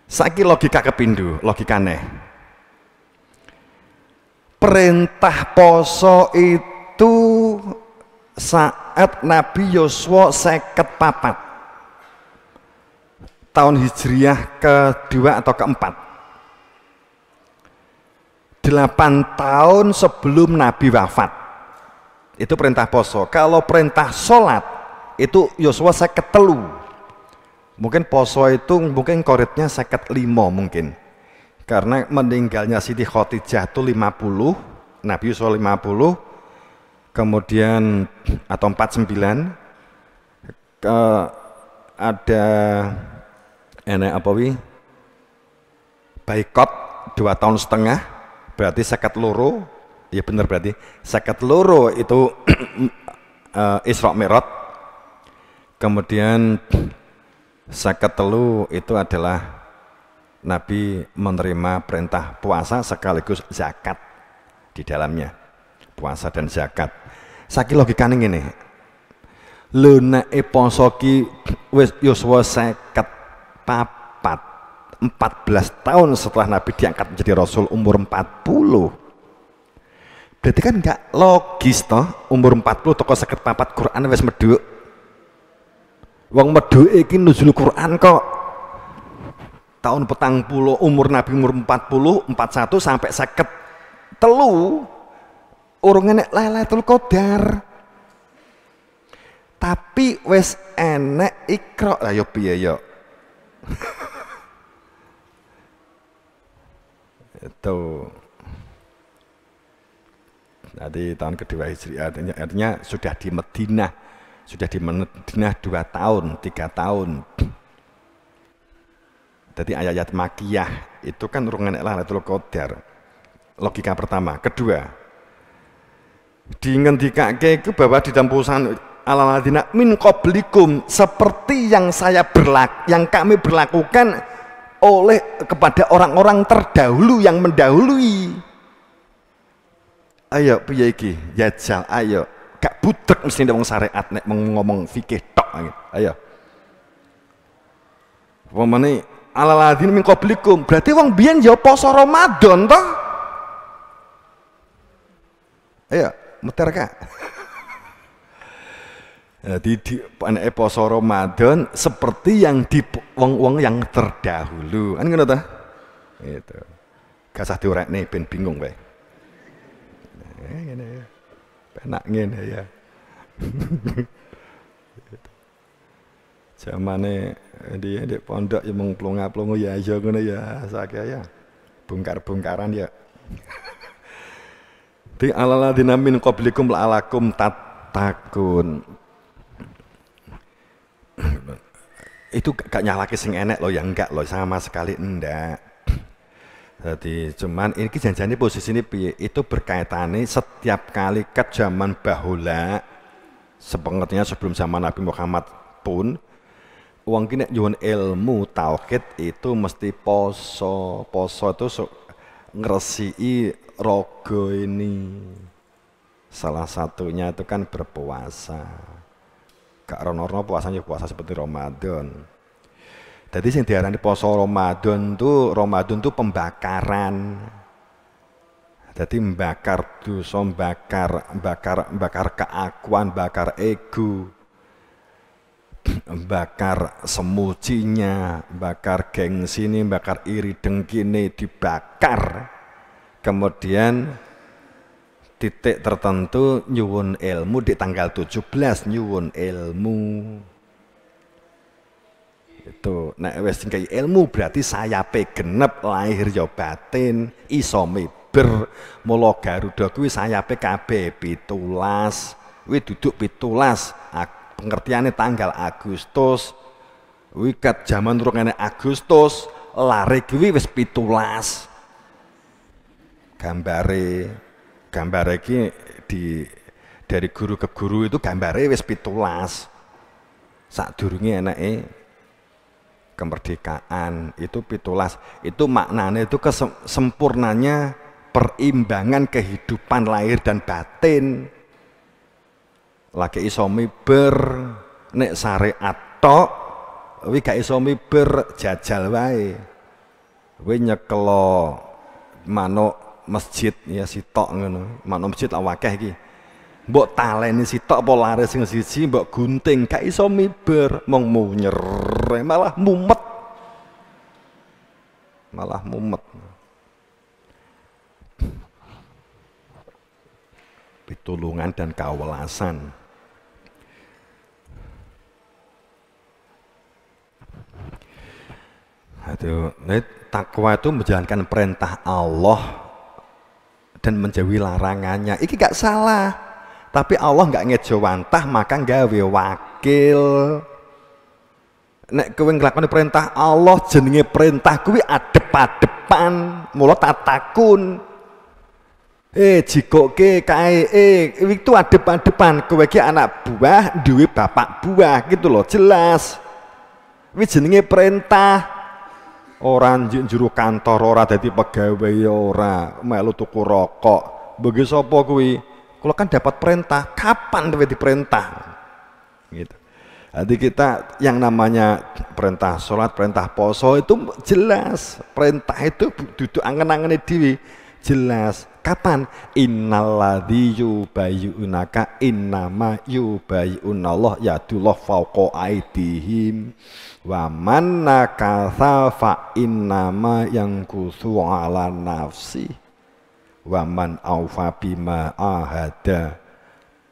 Saiki logika kepindu, logikane. Perintah poso itu saat Nabi Yosua 54. Tahun Hijriah kedua atau keempat, 8 tahun sebelum Nabi wafat. Itu perintah poso. Kalau perintah sholat itu Yosua 53. Mungkin poso itu mungkin koritnya 55 mungkin, karena meninggalnya Siti Khadijah itu 50, Nabi Yosua 50, kemudian atau 49 ada enek apa wi baikot 2,5 tahun, berarti 52, ya bener berarti 52 itu Isra Mi'raj. Kemudian 53 itu adalah Nabi menerima perintah puasa sekaligus zakat di dalamnya, puasa dan zakat. Saiki logikane ngene, lho nek poso ki wis Yosua 14 tahun setelah Nabi diangkat menjadi Rasul, umur 40. Berarti kan enggak logis toh, umur 40 toko 54 Quran wis medhuk. Wong medhuk iki nuzul Quran kok tahun 40, umur Nabi umur 40, 41 sampai 53 urung enek Lailatul Qadar. Tapi wis enek Iqra. Lah yo piye yo? Itu jadi tahun kedua Hijriah, artinya sudah di Madinah, 2 tahun, 3 tahun. Jadi ayat-ayat makiyah itu kan urung enek Lailatul Qadar. Logika pertama. Kedua, dingendikake itu bahwa di dalam putusan al-ladzina min qablikum, seperti yang kami berlakukan oleh kepada orang-orang terdahulu yang mendahului. Ayo piye iki? Jajal ayo. Gak budek mesti wong syariat nek ngomong fikih tok. Ayo. Pemane alaladin min qablikum. Berarti wong biyen ya poso Ramadan toh? Ayo, muter Kak. Jadi di poso Ramadan seperti yang di wong-wong yang terdahulu. Kan ngono ta? Gitu. Gak usah diurekne ben bingung wae. Ngene ya. Penak ngene ya. Zamane di pondok ya mung plonga-plongo ya aja ngono ya sakya ya. Bongkar-bongkaran ya. Di alaladina min qablikum la'alakum tattaqun. Itu gak nyalake sing enek loh ya, enggak loh, sama sekali enggak. Jadi cuman ini janjane posisi ini piye? Itu berkaitannya setiap kali ke zaman bahula, sepengertiannya sebelum zaman Nabi Muhammad pun, wong ki nek nyuwun ilmu tauhid itu mesti poso. Poso itu ngresiki raga ini. Salah satunya itu kan berpuasa. Gak rono-rono puasanya puasa seperti Ramadan. Jadi yang diarani poso Ramadan tuh pembakaran. Jadi membakar dosa, bakar keakuan, bakar ego, bakar semucinya, bakar gengsi ini, bakar iri dengki ini dibakar. Kemudian titik tertentu nyuwun ilmu di tanggal 17 nyuwun ilmu. Itu nek wis ngkai ilmu berarti sayape genep lahir ya batin iso miber. Mula Garuda kuwi sayape kabeh 17. Kuwi duduk 17. Pengertiane tanggal Agustus. Kuwi kat jaman durung enek Agustus, lare kuwi wis 17. Gambare iki dari guru ke guru itu gambare wis 17. Sadurunge enake kemerdekaan itu 17. Itu maknanya itu kesempurnanya perimbangan kehidupan lahir dan batin. Lagi iso miber nek syariat tok kuwi gak iso miber jajal wae. Kuwi nyekelo manuk masjid ya sitok ngono. Manuk masjid awakeh iki. Mbok taleni sitok apa lare sing siji mbok gunting gak iso miber, mung munyer malah mumet. Malah mumet. Pitulungan dan kawelasan. Aduh, takwa itu menjalankan perintah Allah dan menjauhi larangannya. Iki gak salah. Tapi Allah nggak ngejawantah maka gawe wakil. Nek kowe nglakoni perintah Allah jenenge perintah kuwi adep-adepan, mula tatakun. Jikoke kae itu adep-adepan, kowe iki anak buah duwe bapak buah gitu loh, jelas. Kuwi jenenge perintah. Ora njero kantor, ora dadi pegawai, ora melu tuku rokok. Bagi sapa kuwi? Kalau kan dapat perintah, kapan dapat diperintah? Gitu. Jadi kita yang namanya perintah sholat, perintah poso itu jelas. Perintah itu duduk angen-angene dhewe jelas. Kapan? Innalladzi yubayyunaka innama yubayyunallah yadullah fawqa aydihim wa man nakatha fa innama yankusu ala nafsi. Waman aufa bima ahada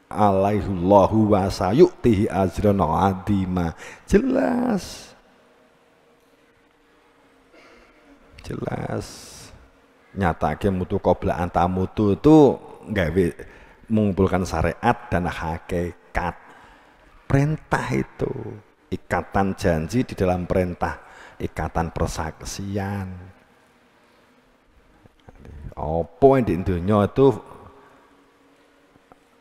alaihullahu wa sayu'tihi ajran 'azima. Jelas nyatake mutu qabla antamutu itu gawe mengumpulkan syariat dan hakikat. Perintah itu ikatan janji di dalam perintah, ikatan persaksian. Apa yang di dunia itu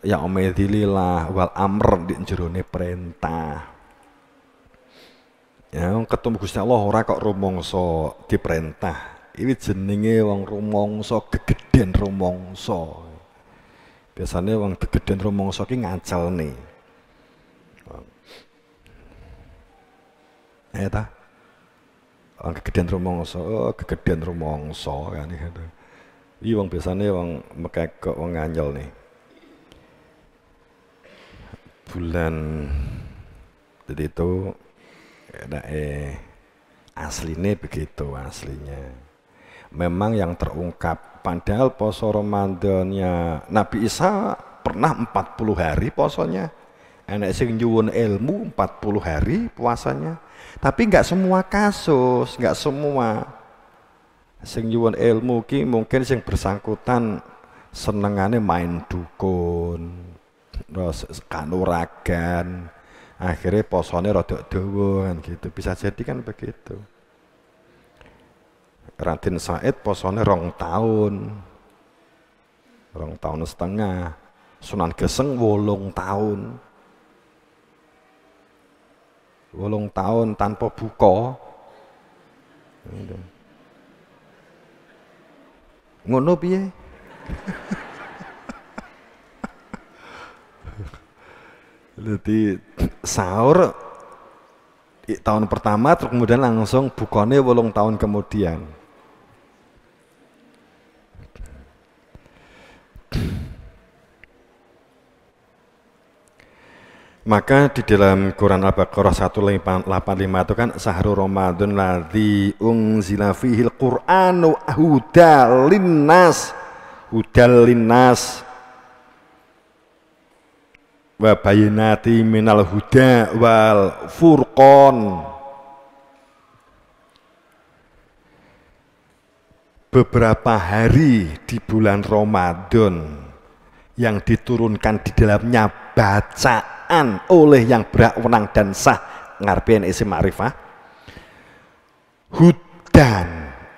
ya umedilillah wal amr di jerone perintah. Ya ketemu Gusti Allah ora kok rumangsa diperintah. Ini jenenge wong rumangsa gegeden rumangsa. Biasanya wong gegeden rumangsa ki ngacelne. Ta? Wong gegeden rumangsa kan gitu. Iki wong biasanya wong mekek wong nganyel nih. Bulan jadi itu aslinya begitu aslinya. Memang yang terungkap padahal poso Ramadannya Nabi Isa pernah 40 hari posonya. Enek sing nyuwun ilmu 40 hari puasanya. Tapi nggak semua kasus, nggak semua. Sing nyuwun ilmu ki mungkin sing bersangkutan senengane main dukun, terus kanuragan. Akhirnya posone rada dawa kan gitu. Bisa jadi kan begitu. Raden Said posone 2 tahun. 2 tahun setengah. Sunan Geseng 8 tahun. 8 tahun tanpa buka. Ngono piye? Jadi sahur tahun pertama terus kemudian langsung bukane 8 tahun kemudian. Maka di dalam Quran Al-Baqarah 185 itu kan sahrul Ramadan ladzi unzila fihil Qur'anu hudal linnas wa bayyinati minal huda wal furqan. Beberapa hari di bulan Ramadan yang diturunkan di dalamnya bacaan oleh yang berhak wenang dan sah ngarepin isim ma'rifah. Hudan,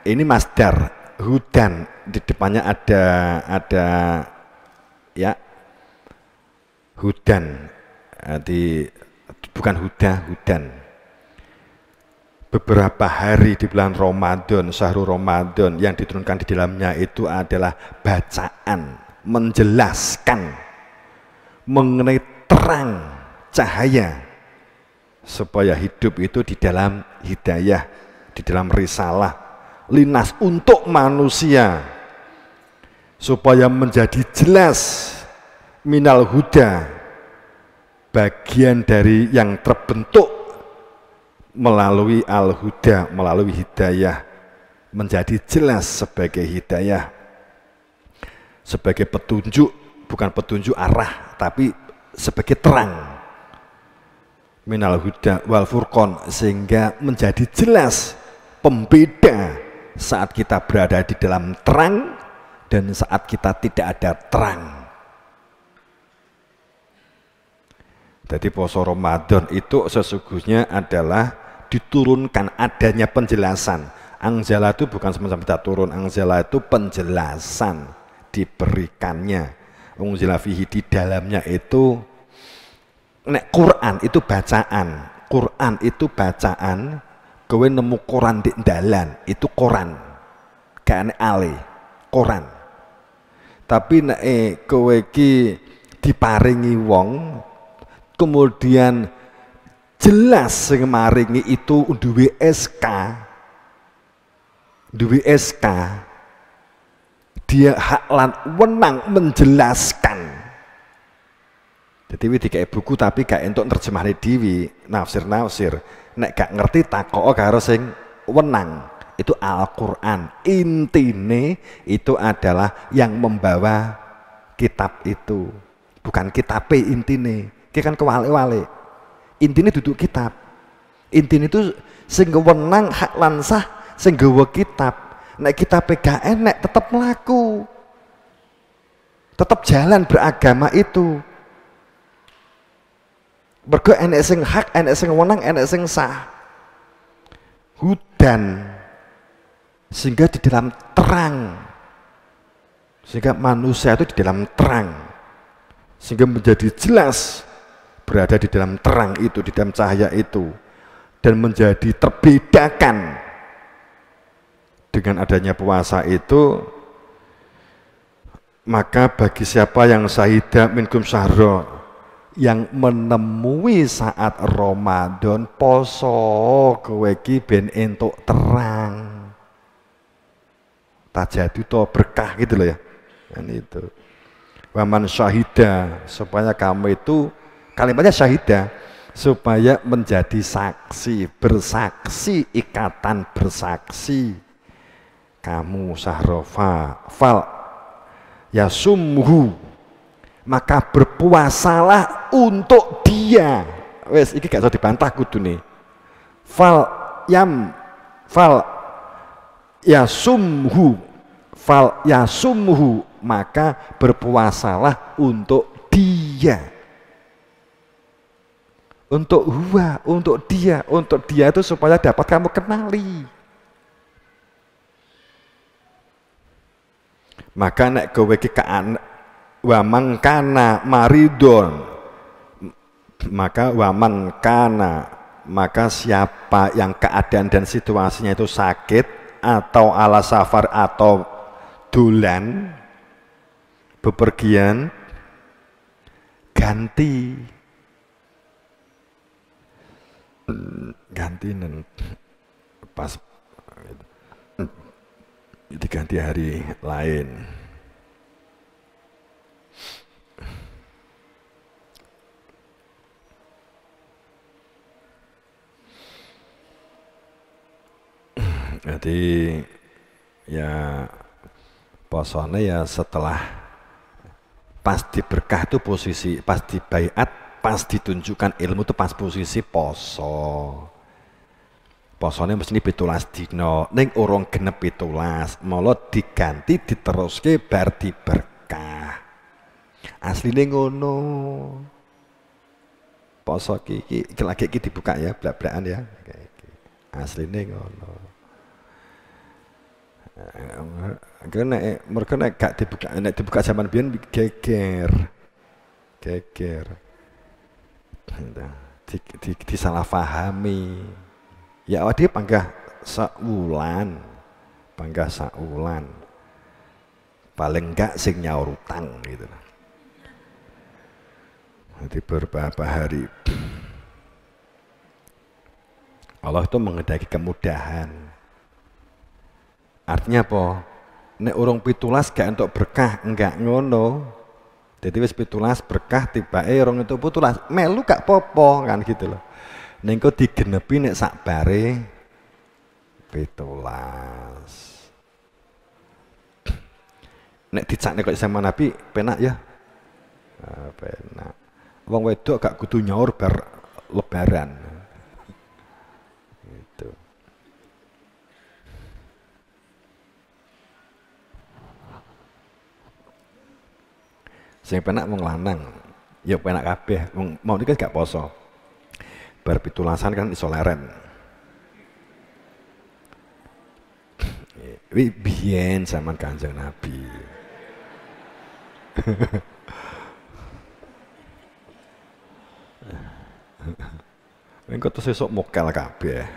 ini masdar hudan, di depannya ada ya hudan, bukan hudan. Beberapa hari di bulan Ramadan, syahrul Ramadan yang diturunkan di dalamnya itu adalah bacaan, menjelaskan mengenai terang cahaya supaya hidup itu di dalam hidayah, di dalam risalah linas untuk manusia supaya menjadi jelas minal huda, bagian dari yang terbentuk melalui al-huda, melalui hidayah, menjadi jelas sebagai hidayah, sebagai petunjuk, bukan petunjuk arah tapi sebagai terang, minal huda wal furqan, sehingga menjadi jelas pembeda saat kita berada di dalam terang dan saat kita tidak ada terang. Jadi poso Ramadan itu sesungguhnya adalah diturunkan adanya penjelasan. Anzala itu bukan semacam kita turun, anzala itu penjelasan diberikannya. Unzila fihi, di dalamnya itu nek Quran itu bacaan, Quran itu bacaan. Kowe nemu Quran di dalan itu Quran, gak ale Quran. Tapi nek kowe ki diparingi wong kemudian jelas sing maringi itu duwe SK, dia hak lan wenang menjelaskan. Jadi dikai buku tapi gak entuk terjemahane dhewe, nafsir. Nek gak ngerti takok karo sing wenang. Itu Al-Qur'an. Intine itu adalah yang membawa kitab itu. Bukan kitabe intine. Iki kan kewale-wale. Intine duduk kitab. Intine itu sing wenang hak lan sah sing gawa kitab. Nek kita gak enek tetap melaku, tetap jalan beragama itu. Mergo enek sing hak, enek sing wenang, enek sing sah. Hudan, sehingga di dalam terang, sehingga manusia itu di dalam terang, sehingga menjadi jelas berada di dalam terang itu, di dalam cahaya itu, dan menjadi terbedakan. Dengan adanya puasa itu Maka bagi siapa yang syahidah minkum syahra, yang menemui saat Ramadan, poso kowe iki ben entuk terang. Tajadu to berkah gitu loh ya. Dan itu. Waman syahida, supaya kamu itu kalimatnya syahida, supaya menjadi saksi, bersaksi, ikatan bersaksi. Kamu sahrofa fal yasumhu, maka berpuasalah untuk dia. Wes iki gak usah dibantah kudune. Fal yasumhu, maka berpuasalah untuk dia. Untuk dia itu supaya dapat kamu kenali. Maka nek kowe iki wa mangkana maridon, maka siapa yang keadaan dan situasinya itu sakit atau ala safar atau dolan bepergian, ganti pas diganti hari lain. Jadi ya posone ya setelah pas di berkah itu posisi, pas di baiat, pas ditunjukkan ilmu itu pas posisi poso. Posone mesti 17 dina, ning urung genep 17, mula diganti diteruske bar di berkah. Asline ngono. Poso iki lagi dibuka ya, blak-blakan ya. Asline ngono. Mereka gak dibuka zaman biyen geger. Disalahpahami. Ya dia panggah saulan. Paling enggak sing nyaur utang gitu. Jadi beberapa hari Allah itu mengendaki kemudahan. Artinya apa? Nek urung 17 gak entuk berkah, enggak ngono. Jadi wis 17 berkah tibake urung entuk 17, melu gak popo kan gitu loh. Ning kok digenepi nek sak bare 17. Nek dicakne kok sama Nabi penak ya. Penak. Wong wedok gak kudu nyaur bar lebaran. Gitu. Sing penak wong lanang, ya penak kabeh. Wong mau iki gak poso. Bar 17-an kan iso leren. Wi biyen zaman Kanjeng Nabi. Engko terus esuk mokel kabeh.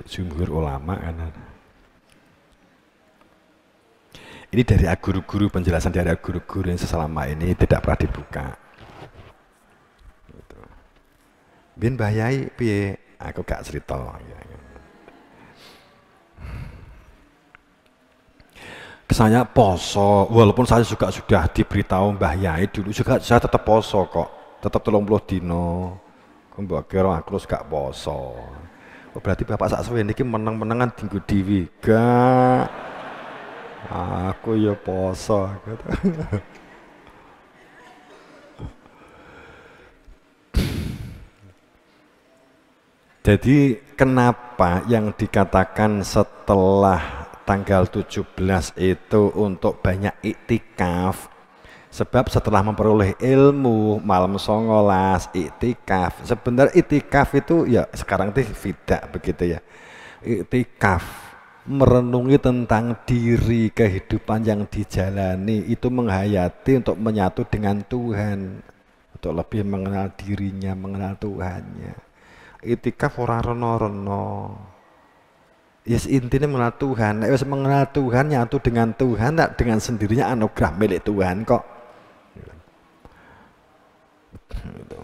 Jumhur ulama kan. Ini dari guru-guru, penjelasan dari guru-guru yang selama ini tidak pernah dibuka. Gitu. Biyen bahayai piye? Aku gak cerita. Saya poso, walaupun saya juga sudah diberitahu Mbah Yai dulu juga saya tetap poso kok, tetap 30 dino. Mbak kira aku terus gak poso. Oh, berarti Bapak saksuwe niki meneng-menengan tinggu diwi. Gak. Aku ya poso. Jadi kenapa yang dikatakan setelah tanggal 17 itu untuk banyak iktikaf? Sebab setelah memperoleh ilmu malam 19 iktikaf. Sebenarnya iktikaf itu ya sekarang itu tidak begitu ya. Iktikaf merenungi tentang diri, kehidupan yang dijalani itu menghayati untuk menyatu dengan Tuhan, untuk lebih mengenal dirinya, mengenal Tuhannya. Iktikaf ora reno-reno. Yes, intinya mengenal Tuhan. Nek wis mengenal Tuhan, nyatu dengan Tuhan, tak dengan sendirinya anugerah milik Tuhan kok. Gitu.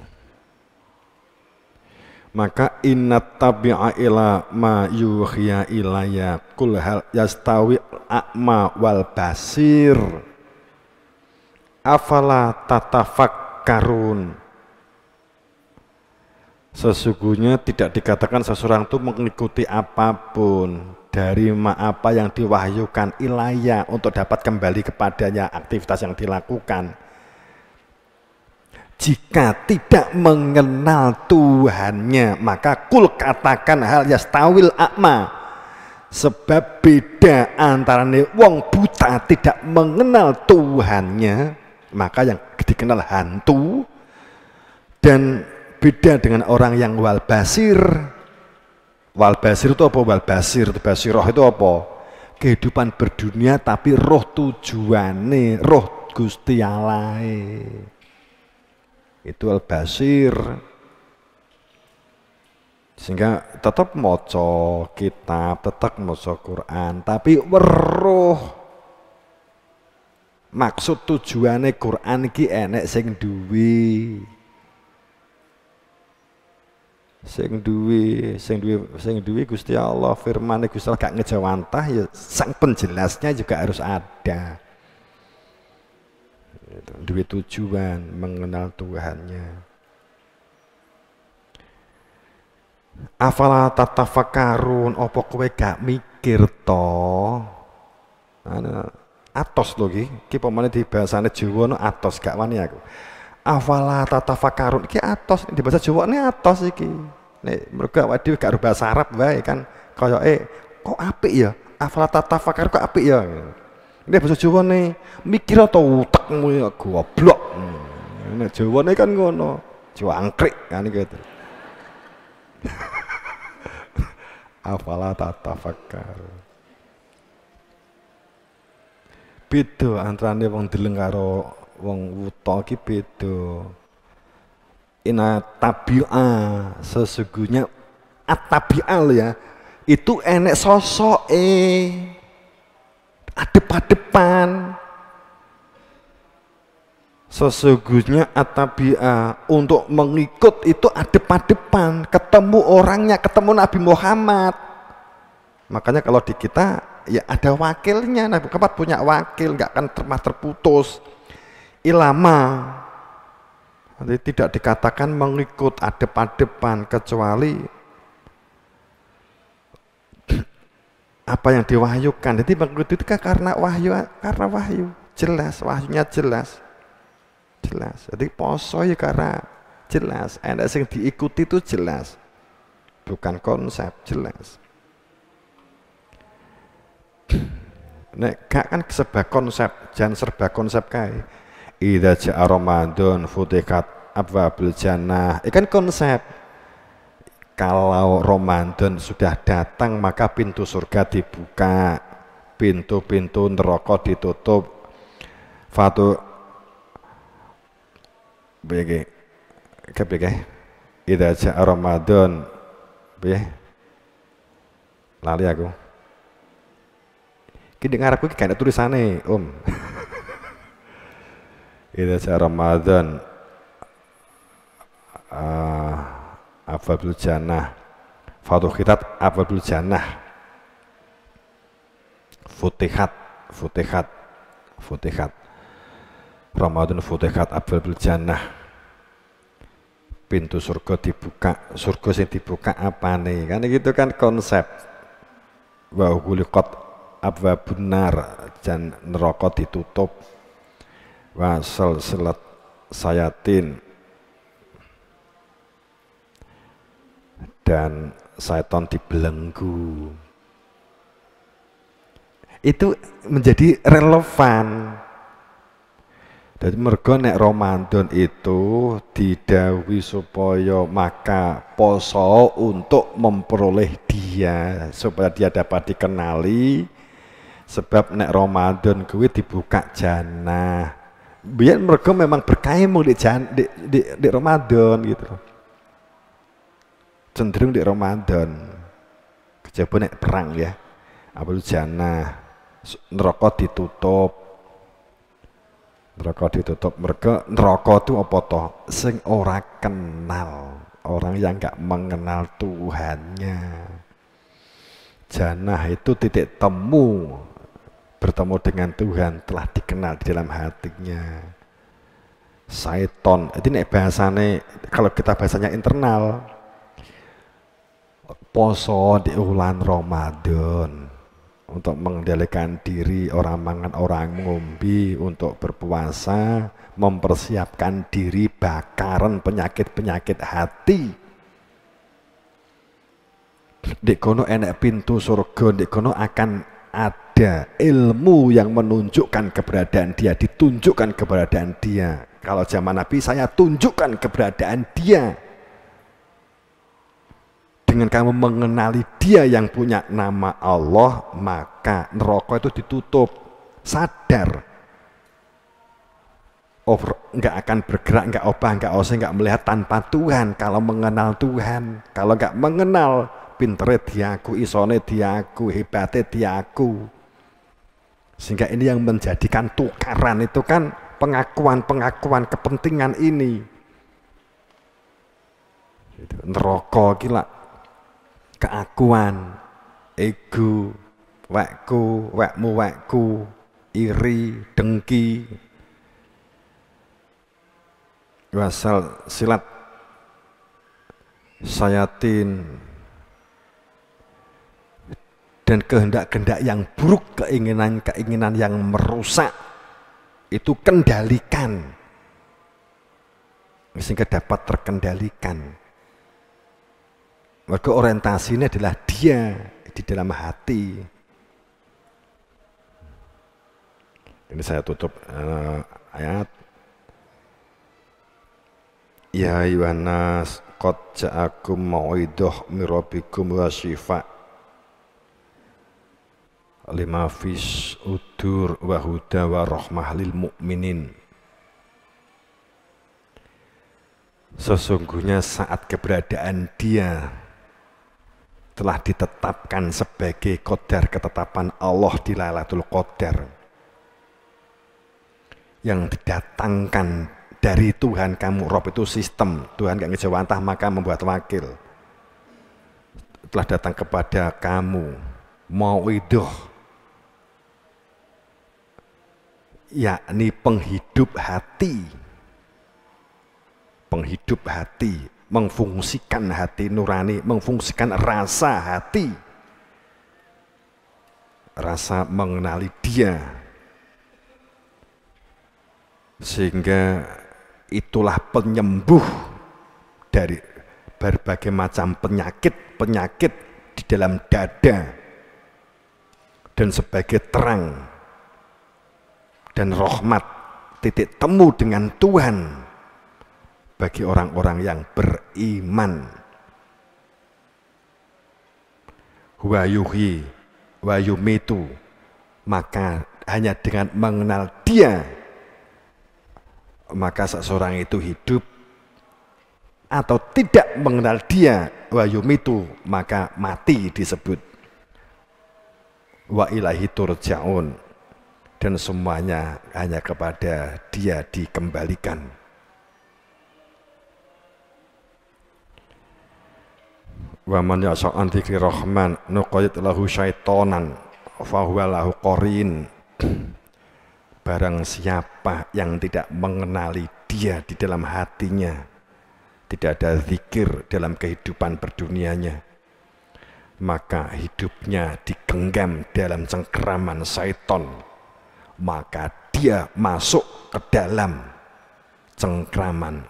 Maka inna tabi'a ila ma yuhiya ilaya kul hal yastawi a'ma wal basir afala tatafakkarun. Sesungguhnya tidak dikatakan seseorang itu mengikuti apapun dari apa yang diwahyukan ilaya untuk dapat kembali kepadanya aktivitas yang dilakukan. Jika tidak mengenal Tuhannya, maka kul katakan hal yastawil a'ma. Sebab beda antara wong buta tidak mengenal Tuhannya, maka yang dikenal hantu, dan beda dengan orang yang wal basir. Wal basir itu apa? Wal basir itu basiroh itu apa? Kehidupan berdunia tapi roh tujuane, roh Gusti Allah. Itu wal basir. Sehingga tetap maca kitab, tetap maca Quran, tapi weruh. Maksud tujuane Quran iki enek sing duwe. Sing duwe Gusti Allah, firman Gusti Allah gak ngejawantah ya sang penjelasnya juga harus ada. Duwe tujuan mengenal Tuhannya. Afala tatafakkarun, apa kowe gak mikir to? Atos lho iki pemane di bahasane Jawa no atos gak wani aku. Afala tatafakkarun iki atos di bahasa Jawa ini atos iki. Nek mergo awake dhewe gak bahasa Arab wae kan koyoke kok apik ya. Afala tatafakkarun kok apik ya. Ini bahasa Jawa nih mikir atau utekmu ya goblok. Nek Jawa nih kan ngono. Jawa angkrik kan gitu. Afala tatafakkarun. Beda antarane wong deleng karo wong wuta iki beda. Ina tabi'a, sesungguhnya at-tabi'al ya, itu enek sosok adep-adepan. Sesungguhnya at-tabi'a, untuk mengikut itu adep-adepan, ketemu orangnya, ketemu Nabi Muhammad. Makanya kalau di kita ya ada wakilnya, Nabi Muhammad punya wakil, nggak akan terputus. Ilama, nanti tidak dikatakan mengikut adep-adepan kecuali apa yang diwahyukan. Jadi mengikut itu kan karena wahyu jelas, wahyunya jelas. Jadi poso ya karena jelas, ada yang diikuti itu jelas, bukan konsep, jelas. Nek gak kan serba konsep, jangan serba konsep kae. Idza ja'a Ramadan futihat abwabul jannah. Ikan konsep. Kalau Ramadan sudah datang maka pintu surga dibuka, pintu-pintu neraka ditutup. Fatu bege. Kebege. Idza ja'a Ramadan. Piye? Lali aku. Ki dengar aku ki gak ada tulisane, Om. Idza Ramadan abwabul jannah fatuhitat abwabul jannah futihat Ramadan futihat abwabul jannah, pintu surga dibuka. Surga sing dibuka apane kan gitu kan konsep. Wa ghuliqat abwabun nar, jan neraka ditutup. Wasal selat sayatin, dan syaitan dibelenggu. Itu menjadi relevan. Jadi mergo nek Ramadan itu didhawuhi supaya maka poso untuk memperoleh dia, supaya dia dapat dikenali. Sebab nek Ramadan kuwi dibuka jannah. Biar mereka memang berkaimu di Ramadan gitu, cenderung di Ramadan, Coba nek perang ya, apa itu jannah, neraka ditutup. Neraka ditutup, mereka neraka itu apa toh? Sing ora kenal, orang yang nggak mengenal Tuhannya. Jannah itu titik temu, bertemu dengan Tuhan, telah dikenal di dalam hatinya. Syaiton, itu nek bahasane, kalau kita bahasanya internal, poso di bulan Ramadan untuk mengendalikan diri, orang mangan orang ngombe, untuk berpuasa, mempersiapkan diri bakaran penyakit-penyakit hati. Di kono enek pintu surga, di kono akan ada ilmu yang menunjukkan keberadaan dia, ditunjukkan keberadaan dia. Kalau zaman Nabi, saya tunjukkan keberadaan dia. Dengan kamu mengenali dia yang punya nama Allah, maka neraka itu ditutup. Sadar. Nggak akan bergerak, nggak obah, nggak oseh, nggak melihat tanpa Tuhan. Kalau mengenal Tuhan, kalau nggak mengenal, pintere diaku, isone diaku, hebate diaku. Sehingga ini yang menjadikan tukaran itu kan pengakuan-pengakuan kepentingan ini. Neraka gila. Keakuan, ego, wekku, wekmu, wekku, iri, dengki, wasal silat, sayatin, dan kehendak-kehendak yang buruk, keinginan-keinginan yang merusak, itu kendalikan, sehingga dapat terkendalikan. Maka orientasinya adalah dia di dalam hati. Ini saya tutup ayat. Ya ayyuhannas qad ja'akum mau'idhah mir rabbikum wa shifa' lima fis udur wa huda wa rahmah lil mu'minin. Sesungguhnya saat keberadaan dia telah ditetapkan sebagai qadar, ketetapan Allah di Lailatul Qadar yang didatangkan dari Tuhan kamu. Rob itu sistem, Tuhan gak ngejawantah maka membuat wakil, telah datang kepada kamu mau'idhah, yakni penghidup hati, penghidup hati, memfungsikan hati nurani, memfungsikan rasa hati, rasa mengenali dia, sehingga itulah penyembuh dari berbagai macam penyakit-penyakit di dalam dada, dan sebagai terang dan rahmat, titik temu dengan Tuhan bagi orang-orang yang beriman. Wa yuhyi wa yumitu, maka hanya dengan mengenal dia maka seseorang itu hidup, atau tidak mengenal dia, wa yumitu, maka mati disebut. Wa ilaihi turja'un, dan semuanya hanya kepada dia dikembalikan. Wa man yasa'an dzikri rahman nuqayyid lahu syaitonan fahuwa lahu qarin. Barang siapa yang tidak mengenali dia di dalam hatinya, tidak ada zikir dalam kehidupan berdunianya, maka hidupnya digenggam dalam cengkeraman syaiton, maka dia masuk ke dalam cengkeraman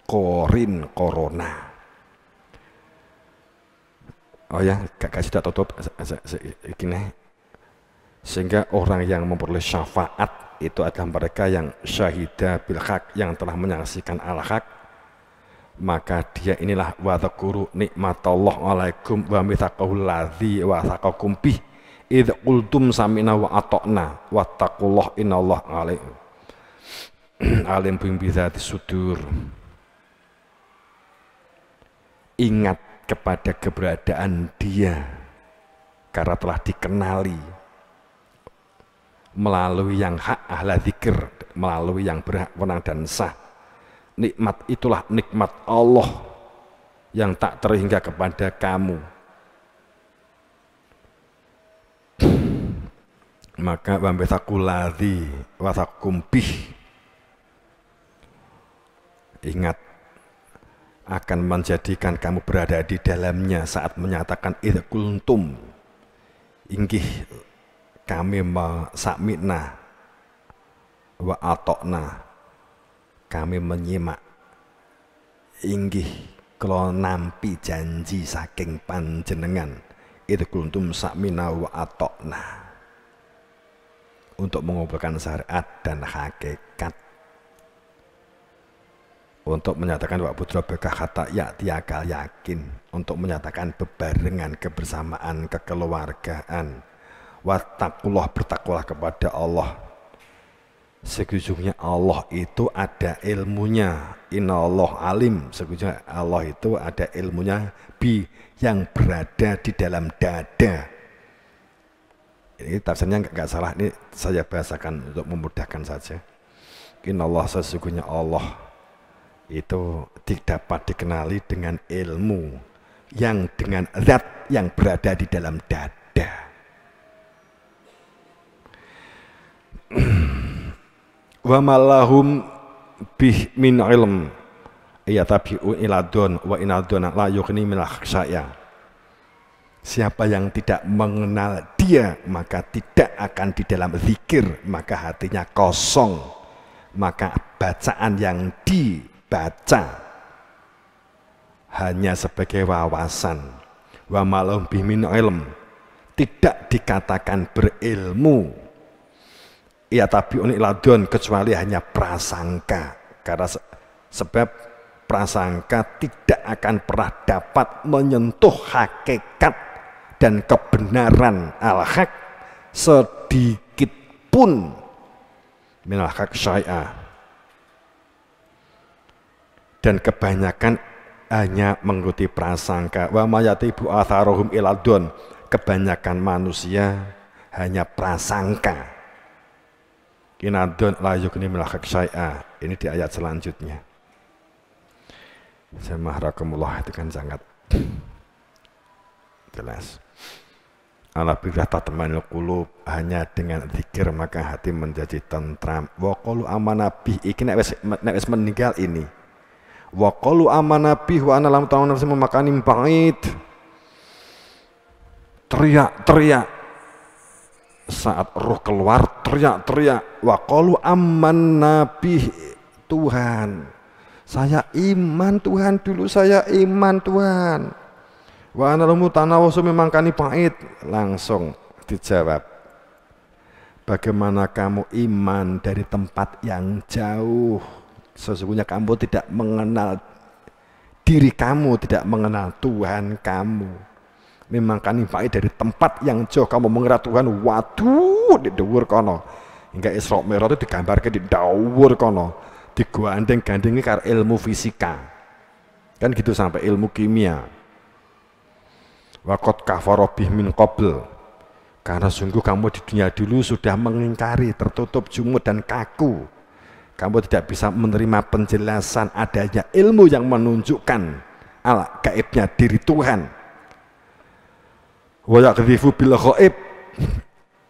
korin corona. Oh ya, kakak sudah tutup gini. Sehingga orang yang memperoleh syafaat itu adalah mereka yang syahidah bil haq, yang telah menyaksikan al-haq. Maka dia inilah wa dzakuru nikmatallah alaikum wa mitsaqahul ladzi wa saqakum bih id qultum sami'na wa ata'na wattaqullah innallaha alim bi dzati sudur. Ingat kepada keberadaan dia karena telah dikenali melalui yang hak ahla dzikir, melalui yang berhak wenang dan sah. Nikmat itulah nikmat Allah yang tak terhingga kepada kamu. Maka wambetakulladzi wasakumbih, ingat akan menjadikan kamu berada di dalamnya saat menyatakan idh kuntum, inggih kami sakmina wa atokna, kami menyimak, inggih kalau nampi janji saking panjenengan, idh kuntum sakmina wa atokna, untuk mengumpulkan syariat dan hakikat, untuk menyatakan wa pudrabeka kata ya tiakal yakin, untuk menyatakan bebarengan, kebersamaan, kekeluargaan. Wattaqullah, bertakwalah kepada Allah. Sejujurnya Allah itu ada ilmunya. Innallah alim, sejujurnya Allah itu ada ilmunya yang berada di dalam dada. Ini tafsirnya nggak salah, ini saya bahasakan untuk memudahkan saja. Innallah, sesungguhnya Allah itu tidak dapat dikenali dengan ilmu yang dengan zat yang berada di dalam dada. Wa malahum bih min ilm ya tabi'u iladun wa inadun la yughni min al-khsyaya. Siapa yang tidak mengenal dia maka tidak akan di dalam zikir, maka hatinya kosong, maka bacaan yang dibaca hanya sebagai wawasan. Wa malahum bih min ilm, tidak dikatakan berilmu. Ya tapi unik ladon, kecuali hanya prasangka, karena sebab prasangka tidak akan pernah dapat menyentuh hakikat dan kebenaran al-haq sedikit pun minal haq syai'ah, dan kebanyakan hanya mengikuti prasangka. Wa mayatibu atharohum iladon, kebanyakan manusia hanya prasangka. Inadun la yukni min al-haq syai'a. Ini di ayat selanjutnya. Semahrakumullah, itu kan sangat jelas. Ala bidah tatmainul qulub, hanya dengan zikir maka hati menjadi tentram. Wa qalu amanabi, iki nek wis meninggal ini. Wa qalu amanabi wa ana lam ta'lamu nafsun makanim ba'id. Teriak-teriak saat roh keluar, teriak-teriak, wa qalu amanna bih, Tuhan saya iman, Tuhan dulu saya iman Tuhan. Wa analumu tanawasu memangkani pahit, langsung dijawab, bagaimana kamu iman dari tempat yang jauh, sesungguhnya kamu tidak mengenal diri kamu, tidak mengenal Tuhan kamu. Memang kan infai dari tempat yang jauh kamu mengira Tuhan, waduh di dhuwur kono. Hingga Isra Mi'raj itu digambarkan di dhuwur kono, digandeng-gandengi karo ilmu fisika. Kan gitu sampai ilmu kimia. Wa qad kafara bih min qabl. Karena sungguh kamu di dunia dulu sudah mengingkari, tertutup, jumud dan kaku. Kamu tidak bisa menerima penjelasan adanya ilmu yang menunjukkan gaibnya diri Tuhan. Wa yaqdhifu bil ghaib,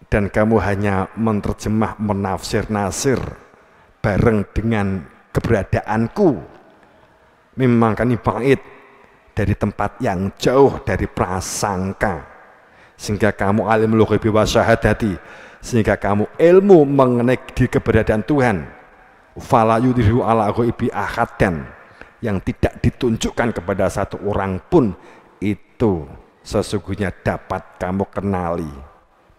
dan kamu hanya menerjemah, menafsir-nasir bareng dengan keberadaanku. Memang kan ba'id, dari tempat yang jauh dari prasangka, sehingga kamu alimul ghaibi wa syahadati, sehingga kamu ilmu mengenai di keberadaan Tuhan. Fala yudhiru ala ghaibi ahadan, yang tidak ditunjukkan kepada satu orang pun, itu sesungguhnya dapat kamu kenali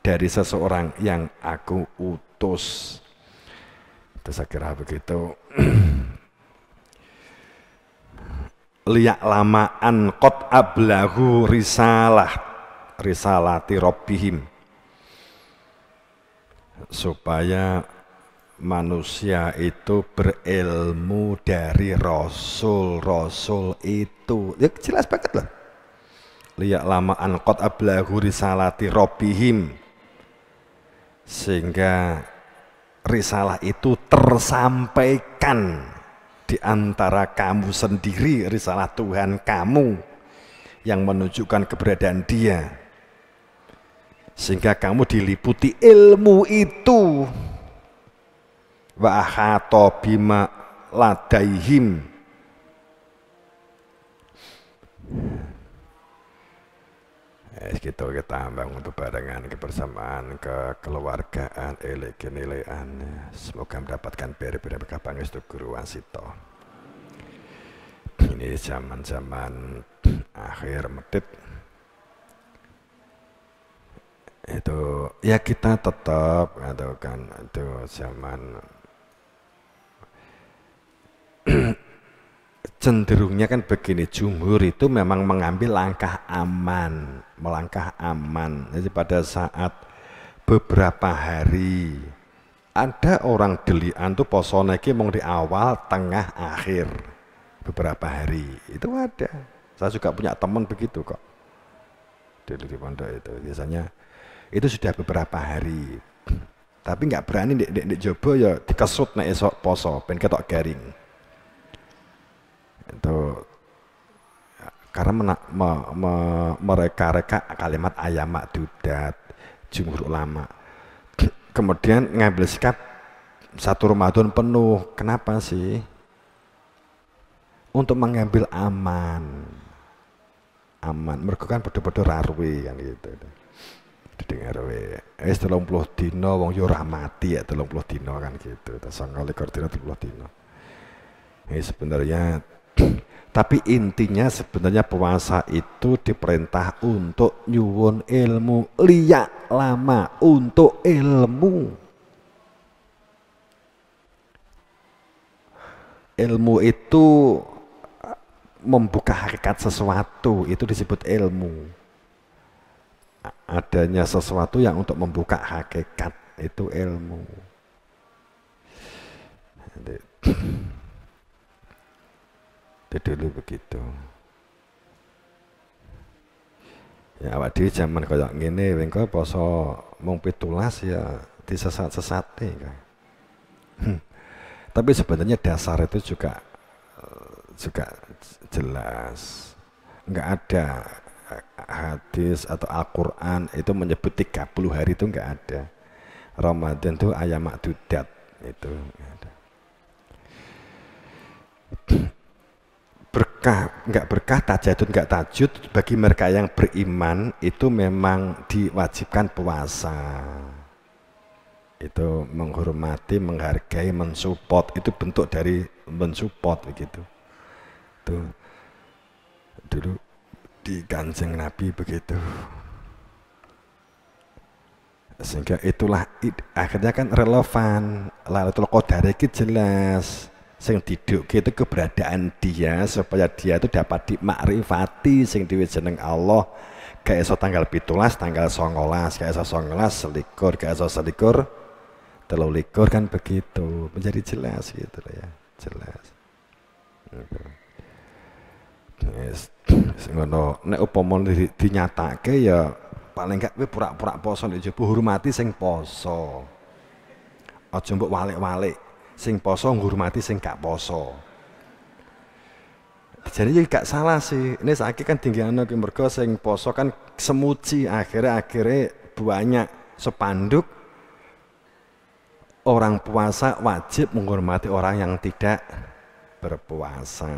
dari seseorang yang aku utus. Itu saya kira begitu. Liyak lamaan qad ablahu risalati rabbihim, supaya manusia itu berilmu dari rasul-rasul itu. Ya jelas banget lah. liya lama anqad ablahu risalati rabbihim, sehingga risalah itu tersampaikan di antara kamu sendiri, risalah Tuhan kamu yang menunjukkan keberadaan Dia, sehingga kamu diliputi ilmu itu. Wa ahata bima ladaihim, kita bangun bebarengan kebersamaan, kekeluargaan, kenilaian. Semoga mendapatkan beri-beri pangestu Guru Wasito. Ini zaman-zaman akhir medit. Itu ya kita tetap atau kan itu zaman cenderungnya kan begini, jumhur itu memang mengambil langkah aman, melangkah aman. Jadi pada saat beberapa hari ada orang delian tuh poso niki mong di awal, tengah, akhir, beberapa hari itu ada. Saya juga punya teman begitu kok dulu di pondok itu, biasanya itu sudah beberapa hari, tapi nggak berani di jobo ya dikesut nek esok poso ben ketok garing. Itu karena mereka kalimat ayamak dudat jumhur ulama, kemudian ngambil sikap satu Ramadan penuh. Kenapa sih? Untuk mengambil aman, mereka kan bodoh-bodoh rarwe kan gitu. Dengar we, 30 dino wong yo ora mati ya, 30 dino kan gitu. 29 dino 30 dino. Ini sebenarnya tapi intinya sebenarnya puasa itu diperintah untuk nyuwun ilmu, liya lama untuk ilmu. Ilmu itu membuka hakikat sesuatu, itu disebut ilmu. Adanya sesuatu yang untuk membuka hakikat, itu ilmu. Itu dulu begitu. Ya awak dhewe jaman kaya ngene wengko poso mung 17 ya disesat-sesate kan. Tapi sebenarnya dasar itu juga jelas. Enggak ada hadis atau Al-Quran itu menyebut 30 hari, itu enggak ada. Ramadan itu ayam makdudat itu ada. Berkah enggak berkah, tajudun enggak tajud, bagi mereka yang beriman itu memang diwajibkan puasa. Itu menghormati, menghargai, mensupport, itu bentuk dari mensupport begitu. Tuh dulu di Kanjeng Nabi begitu, sehingga itulah akhirnya kan relevan. Lailatul Qadar itu jelas sing diduke itu keberadaan dia, supaya dia itu dapat dimakrifati sing diwe jeneng Allah. Gak iso tanggal 17, tanggal 19, gak iso 19 selikur, gak iso selikur 23 kan begitu, menjadi jelas gitu ya, jelas. Yes. Ngono nek upama dinyatake ya paling gak kowe pura-pura poso nek jaba hormati sing poso. Aja mbok walik-walik. Sing poso ngurmati sing gak poso. Jadi ya gak salah sih. Ini saiki kan tinggi ana ki mergo sing poso kan semuci, akhirnya banyak spanduk orang puasa wajib menghormati orang yang tidak berpuasa.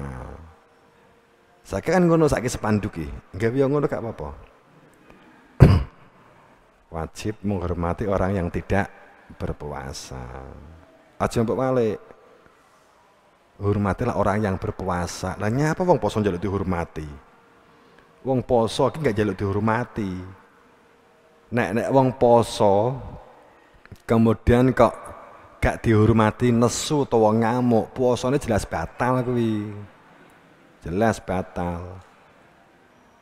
Saiki kan ngono, saiki spanduk iki. Gawe ngono gak apa-apa. Wajib menghormati orang yang tidak berpuasa. Aja mbok walik. Hormatilah orang yang berpuasa. Lah nyapa wong poso njaluk dihormati? Wong poso iki gak njaluk dihormati. Nek wong poso kemudian kok gak dihormati, nesu utawa ngamuk, puasane jelas batal kuwi. Jelas batal.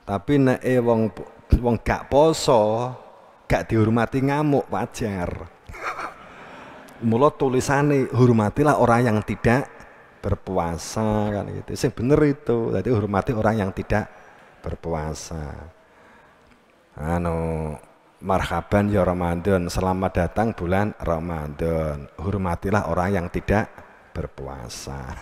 Tapi nek wong gak poso, gak dihormati ngamuk, wajar. Mula tulisane hormatilah orang yang tidak berpuasa kan gitu. Sing bener itu. Jadi hormati orang yang tidak berpuasa. Marhaban ya Ramadan, selamat datang bulan Ramadan. Hormatilah orang yang tidak berpuasa.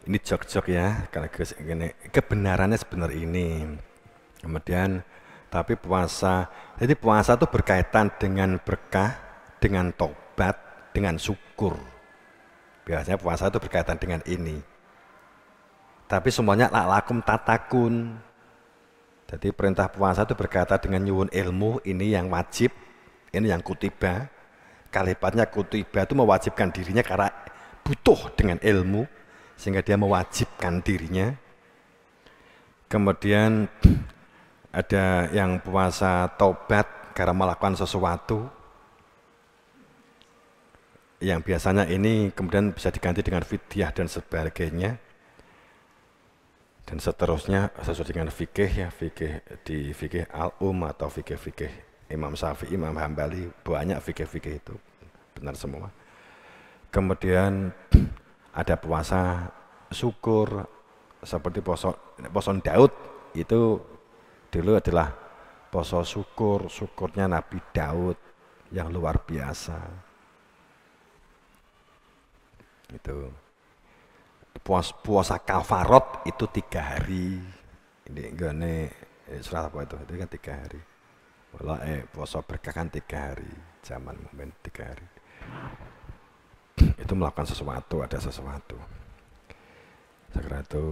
Ini jok-jok ya, kalau gini, kebenarannya sebenarnya ini. Kemudian, tapi puasa, jadi puasa itu berkaitan dengan berkah, dengan tobat, dengan syukur. Biasanya puasa itu berkaitan dengan ini. Tapi semuanya la'lakum tatakun. Jadi perintah puasa itu berkaitan dengan nyuwun ilmu, ini yang wajib, ini yang kutiba. Kalimatnya kutiba itu mewajibkan dirinya karena butuh dengan ilmu, sehingga dia mewajibkan dirinya. Kemudian ada yang puasa taubat karena melakukan sesuatu, yang biasanya ini kemudian bisa diganti dengan fidyah dan sebagainya. Dan seterusnya sesuai dengan fikih ya, fikih di fikih al-um atau fikih Imam Syafi'i, Imam Hambali, banyak fikih itu benar semua. Kemudian ada puasa syukur seperti poso Daud, itu dulu adalah poso syukurnya Nabi Daud yang luar biasa. Itu puasa kafarot itu 3 hari. Ini surat apa itu kan 3 hari. Puasa berkah kan 3 hari, zaman momen 3 hari. Itu melakukan sesuatu, ada sesuatu. Saya kira itu.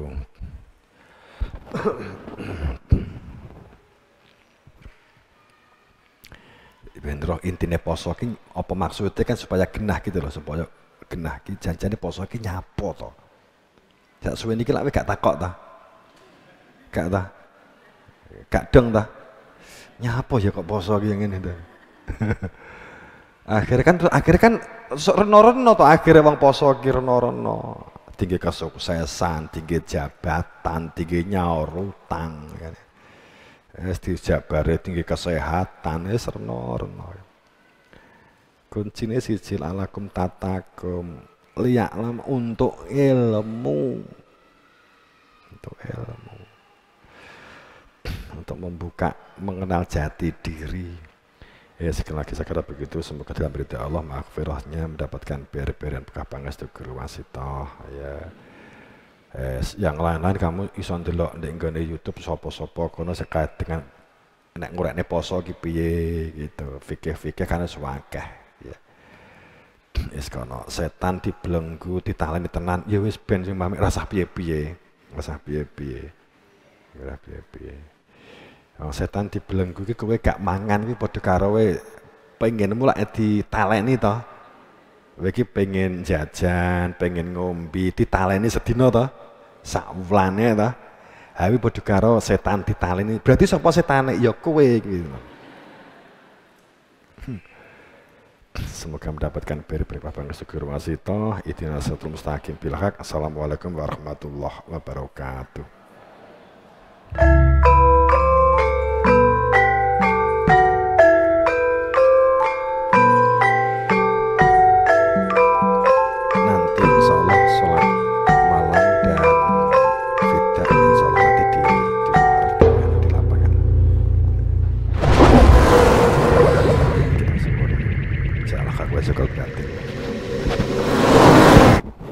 Bendro intine poso ki apa maksudnya kan supaya genah gitu loh, supaya genah ki janjane poso ki nyapo to. Sak suwe niki lak gak takok ta. Gak ta. Gak dong ta. Nyapo ya kok poso ki ngene to. akhirnya kan reno-reno to akhirnya wong poso ki reno-reno. Tinggi kesuksesan, tinggi jabatan, tinggi nyaur utang kan. Dijabari tinggi kesehatan, reno-reno. Kuncinya siji alakum tatakum, liya'lam untuk ilmu. Untuk ilmu. Untuk membuka, mengenal jati diri. Ya sekali lagi saya kira begitu, semoga dalam berita Allah maghfirahnya mendapatkan beri-beri dan bekah pangestu guru wasitoh ya. Yang lain-lain kamu ison delok ndek nggone YouTube sapa-sapa kono sekait dengan nek ngurekne poso ki piye gitu. Fikih-fikih kan suwakeh ya. Wis kono setan dibelenggu ditaleni tenan ya wis ben sing pamit rasah piye-piye. Rasah piye-piye. Ora piye-piye. Setan dibelenggu ki kowe gak mangan ki padha karo kowe pengenmu lak ditaleni to. Kowe iki pengen jajan, pengen ngombe, ditaleni sedina to. Sak wulane to. Ha iki padha karo setan ditaleni. Berarti sapa setane? Ya kowe gitu. Semoga mendapatkan beri-beri papan syukur wasito. Ihdinas siratal mustaqim bil haq. Assalamualaikum warahmatullahi wabarakatuh.